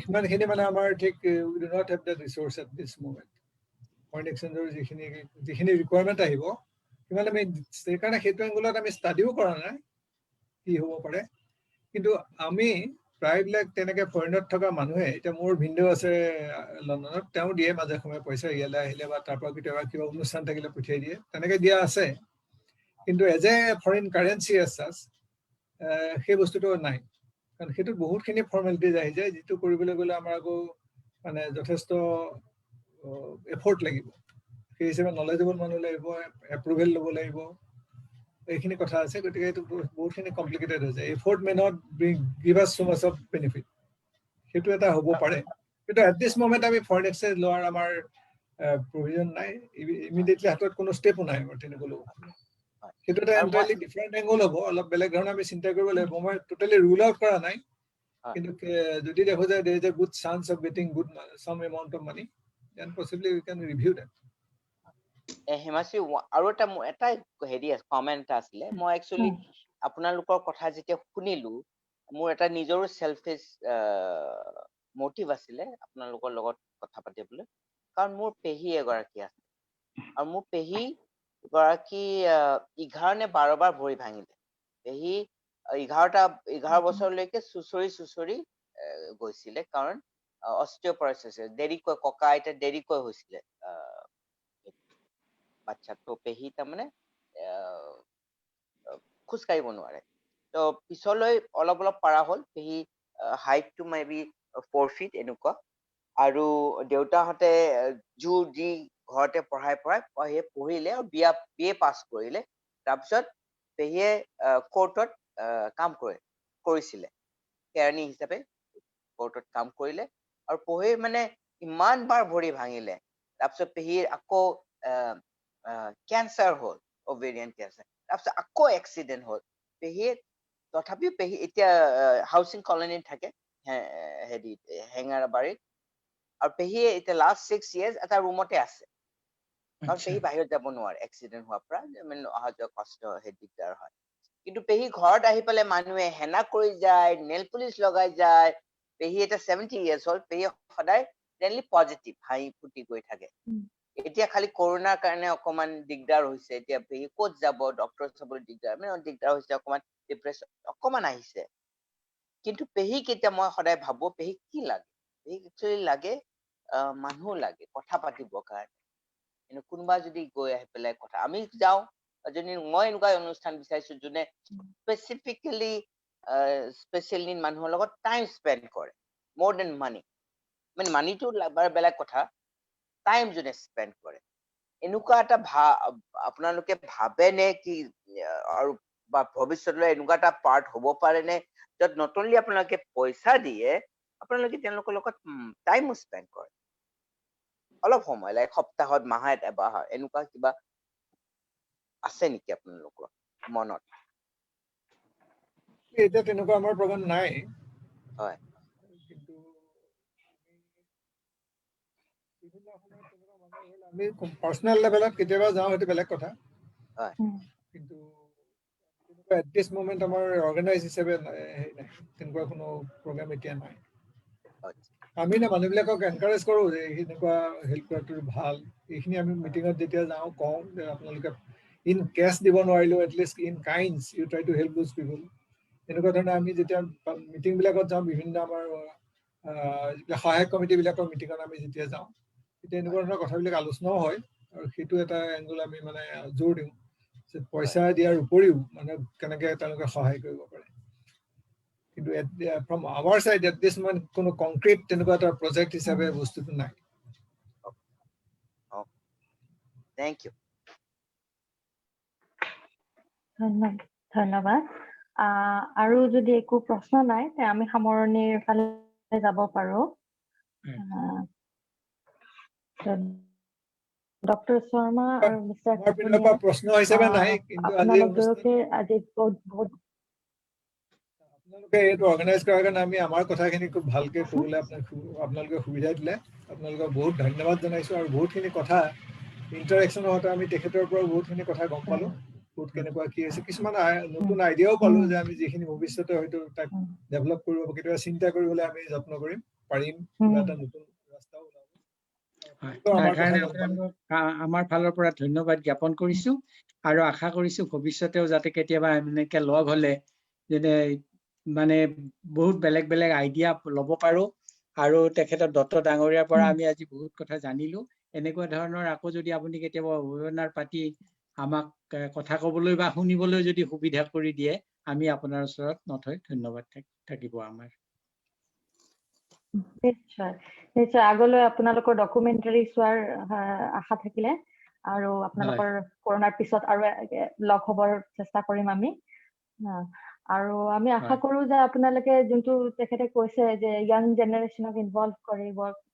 সিমানখিনি মানে আমাৰ ঠিক we do not have the resource at this moment foreign এক্সচেঞ্জৰ যিখিনি ৰিকুৱাৰমেণ্ট আহিব সিমান আমি সেইকাৰণে সেইটো এংগুলত আমি ষ্টাডিও কৰা নাই কি হ'ব পাৰে কিন্তু আমি প্ৰায়বিলাক তেনেকে ফৰেইনত থকা মানুহে এতিয়া মোৰ ভিনদেউ আছে লণ্ডনত তেওঁ দিয়ে মাজে সময়ে পইচা ইয়ালৈ আহিলে বা তাৰ পৰা কেতিয়াবা কিবা অনুষ্ঠান থাকিলে পঠিয়াই দিয়ে তেনেকে দিয়া আছে কিন্তু as a foreign currency as such সেই বস্তুটো নাই কাৰণ সেইটোত বহুতখিনি ফৰ্মেলিটিজ আহি যায় যিটো কৰিবলৈ গ'লে আমাৰ আকৌ মানে যথেষ্ট এফৰ্ট লাগিব সেই হিচাপে নলেজেবল মানুহ লাগিব এপ্ৰুভেল ল'ব লাগিব এইখিনি কথা আছে গতিকে এইটো বহুতখিনি কমপ্লিকেটেড হৈ যায় এফৰ্ট মে নট গিভ আছ so much of benefit সেইটো এটা হ'ব পাৰে কিন্তু এট দিছ মোমেণ্ট আমি ফৰেইন এক্সচেঞ্জ লোৱাৰ আমাৰ প্ৰভিজন নাই ইমিডিয়েটলি হাতত কোনো ষ্টেপো নাই আমাৰ তেনেকুৱা ল'ব সেইটো এটা এণ্টায়াৰলি ডিফাৰেণ্ট এংগল হ'ব অলপ বেলেগ ধৰণে আমি চিন্তা কৰিব লাগিব মই টোটেলি ৰুল আউট কৰা নাই কিন্তু যদি দেখো যে there is a good chance of getting some amount of money then possibly we can review that Himashree আৰু এটা হেৰি কমেণ্ট আছিলে মই একচুৱেলি আপোনালোকৰ কথা যেতিয়া শুনিলো মোৰ এটা নিজৰো সেলফিশ মোটিভ আছিলে আপোনালোকৰ লগত কথা পাতিবলৈ কাৰণ মোৰ পেহী এগৰাকী আছে আৰু মোৰ পেহী গৰাকী 11 নে 12 বাৰ ভৰি ভাঙিলে পেহী 11 বছৰলৈকে চুচৰি গৈছিলে কাৰণ অস্টিঅপৰচিছ দেৰিকৈ ককা আইতা দেৰিকৈ হৈছিলে বাচ্চাটো পেহী তাৰমানে খোজ কাঢ়িব নোৱাৰে তো পিছলৈ অলপ পাৰা হ'ল পেহী হাইটটো মেবি 4 ফিট এনেকুৱা আৰু দেউতাহঁতে জোৰ দি ঘৰতে পঢ়াই পঢ়িলে আৰু বিএ পাছ কৰিলে তাৰপিছত পেহীয়ে কোৰ্টত কাম কৰিছিলে কেৰাণী হিচাপে কোৰ্টত কাম কৰিলে আৰু পঢ়ি মানে ইমান বাৰ ভৰি ভাঙিলে তাৰপিছত পেহীৰ আকৌ কেঞ্চাৰ হ'ল অভেৰিয়ান কেঞ্চাৰ তাৰপিছত আকৌ এক্সিডেণ্ট হ'ল পেহীয়ে তথাপিও পেহী এতিয়া হাউচিং কলনীত থাকে হেৰিত হেঙেৰাবাৰীত আৰু পেহীয়ে এতিয়া লাষ্ট 6 years এটা ৰুমতে আছে কাৰণ পেহী বাহিৰত যাব নোৱাৰে এক্সিডেণ্ট হোৱাৰ পৰা অহা যোৱা কষ্ট দিগদাৰ হয় কিন্তু পেহী ঘৰত আহি পেলাই মানুহে হেনা কৰি যায় নেল পুলিচ লগাই যায় পেহী এটা 70 years হ'ল পেহী সদায় পজিটিভ হাঁহি ফুটি গৈ থাকে এতিয়া খালি কৰোনাৰ কাৰণে অকমান দিগদাৰ হৈছে এতিয়া পেহী ক'ত যাব ডক্টৰ চাবলৈ দিগদাৰ হৈছে অকমান ডিপ্ৰেছন অকমান আহিছে কিন্তু পেহীক এতিয়া মই সদায় ভাবো পেহীক কি লাগে, পেহীক একচুৱেলি লাগে মানুহ লাগে কথা পাতিবৰ কাৰণে। কিন্তু কোনোবা যদি গৈ আহি পেলাই কথা, আমি যাওঁ যদি মই এনেকুৱা অনুষ্ঠান বিচাৰিছো যোনে স্পেচিফিকেলি স্পেচিয়েল নিড মানুহৰ লগত টাইম স্পেণ্ড কৰে, মোৰ দেন মানি, মানে মানিটো বেলেগ কথা, টাইম যোনে স্পেণ্ড কৰে। এনেকুৱা এটা আপোনালোকে ভাবেনে কি আৰু বা ভৱিষ্যতলৈ এনেকুৱা এটা পাৰ্ট হ'ব পাৰেনে য'ত নট অনলি আপোনালোকে পইচা দিয়ে, আপোনালোকে তেওঁলোকৰ লগত টাইমো স্পেণ্ড কৰে, অলপ সময় লাগে, সপ্তাহত মাহত এবাৰ, এনেকুৱা কিবা আছে নেকি আপোনালোকৰ মনত? এতিয়া তেনেকুৱা আমাৰ প্ৰগ্ৰাম নাই। হয়। কিন্তু আমি পাৰ্চনেল লেভেলত কেতিয়াবা যাওঁ, সেইটো বেলেগ কথা। হয়। কিন্তু এট দিছ মোমেণ্ট আমাৰ অৰ্গেনাইজ হিচাপে তেনেকুৱা কোনো প্ৰগ্ৰাম এতিয়া নাই। আমি মানুহবিলাকক এনকাৰেজ কৰোঁ যে এনেকুৱা হেল্প কৰাটো ভাল। এইখিনি আমি মিটিঙত যেতিয়া যাওঁ কওঁ যে আপোনালোকে ইন কেছ দিব নোৱাৰিলেও at least in kinds you try to help those people. এনেকুৱা ধৰণে আমি যেতিয়া মিটিংবিলাকত যাওঁ, বিভিন্ন আমাৰ সহায়ক কমিটিবিলাকৰ মিটিঙত আমি যেতিয়া যাওঁ, তেতিয়া এনেকুৱা ধৰণৰ কথাবিলাক আলোচনাও হয়। আৰু সেইটো এটা এংগল আমি মানে জোৰ দিওঁ যে পইচা দিয়াৰ উপৰিও মানে কেনেকৈ তেওঁলোকে সহায় কৰিব পাৰে। কিন্তু from our side at this মান কোনো কংক্ৰিট তেনেকুৱা এটা প্ৰজেক্ট হিচাপে বস্তুটো নাই। Thank you. ধন্যবাদ। আৰু যদি একো প্ৰশ্ন নাই তে আমি সামৰণিৰ ফালে যাব পাৰো। ডক্টৰ শৰ্মা আৰু মিষ্টাৰ আমাৰ পিনৰ পৰা প্ৰশ্ন হিচাপে নাই, কিন্তু আজি আপোনালোকে আজি বহুত আপোনালোকে এইটো অৰ্গেনাইজ কৰাৰ কাৰণে আমি আমাৰ কথাখিনি খুব ভালকে ক'বলৈ আপোনালোকে সুবিধা দিলে, আপোনালোকক বহুত ধন্যবাদ জনাইছোঁ। আৰু বহুতখিনি কথা ইণ্টাৰেকশ্যন হওঁতে আমি তেখেতৰ পৰা বহুতখিনি কথা গম পালোঁ, বহুত কেনেকুৱা কি হৈছে, কিছুমান নতুন আইডিয়াও পালোঁ যে আমি যিখিনি ভৱিষ্যতে হয়তো তাক ডেভেলপ কৰিব, কেতিয়াবা চিন্তা কৰিবলৈ আমি যত্ন কৰিম, পাৰিম, কিবা এটা নতুন ৰাস্তাও ওলাব। আমাৰ ফালৰ পৰা ধন্যবাদ জ্ঞাপন কৰিছো আৰু আশা কৰিছো ভৱিষ্যতেও যাতে কেতিয়াবা এনেকে লগ হলে যেনে মানে বহুত বেলেগ বেলেগ আইডিয়া ল'ব পাৰো। আৰু তেখেতৰ দত্ত ডাঙৰীয়াৰ পৰা আমি আজি বহুত কথা জানিলো। এনেকুৱা ধৰণৰ আকৌ যদি আপুনি কেতিয়াবা ৱেবিনাৰ পাতি আমাক কথা ক'বলৈ বা শুনিবলৈ যদি সুবিধা কৰি দিয়ে, আমি আপোনাৰ ওচৰত নথৈ ধন্যবাদ থাকিব আমাৰ। নিশ্চয় নিশ্চয় আগলৈ আপোনালোকৰ ডকুমেণ্টাৰী চোৱাৰ আশা থাকিলে আৰু আপোনালোকৰ কৰোণাৰ পিছত আৰু লগ হবৰ চেষ্টা কৰিম আমি। আৰু আমি আশা কৰো যে আপোনালোকে যোনটো তেখেতে কৈছে যে য়াং জেনেৰেশ্যনক ইনভলভ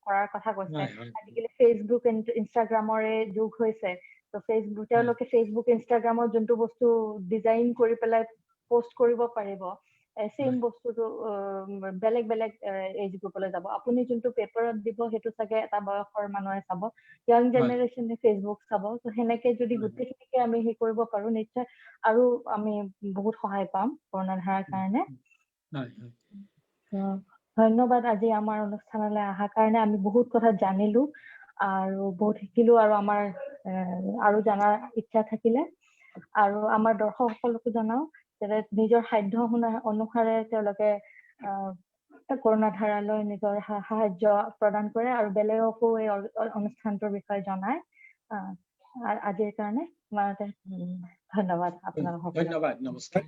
কৰাৰ কথা কৈছে, আজিকালি ফেচবুক ইনষ্টাগ্ৰামৰে যুগ হৈছে, তো তেওঁলোকে ফেচবুক ইনষ্টাগ্ৰামত যোনটো বস্তু ডিজাইন কৰি পেলাই পোষ্ট কৰিব পাৰিব, চেম বস্তুটো বেলেগ বেলেগ এজ গ্ৰুপলৈ যাব। আপুনি যোনটো পেপাৰত দিব সেইটো চাগে এটা বয়সৰ মানুহে চাব, য়াং জেনেৰেশ্যনে ফেচবুক চাব। তো সেনেকে যদি গোটেইখিনিকে আমি হেৰি কৰিব পাৰো, নিশ্চয় আৰু আমি বহুত সহায় পাম কৰোণা ধাৰাৰ কাৰণে। ধন্যবাদ আজি আমাৰ অনুষ্ঠানলৈ অহাৰ কাৰণে। আমি বহুত কথা জানিলো আৰু বহুত শিকিলো, আৰু আমাৰ আৰু জনাৰ ইচ্ছা থাকিলে আৰু আমাৰ দৰ্শকসকলকো জনাও যে নিজৰ সাধ্য অনুসাৰে তেওঁলোকে কৰোণা ধাৰালৈ নিজৰ সাহায্য প্ৰদান কৰে আৰু বেলেগকো এই অনুষ্ঠানটোৰ বিষয়ে জনায়। আজিৰ কাৰণে ধন্যবাদ আপোনালোক সকলোকে। ধন্যবাদ, নমস্কাৰ।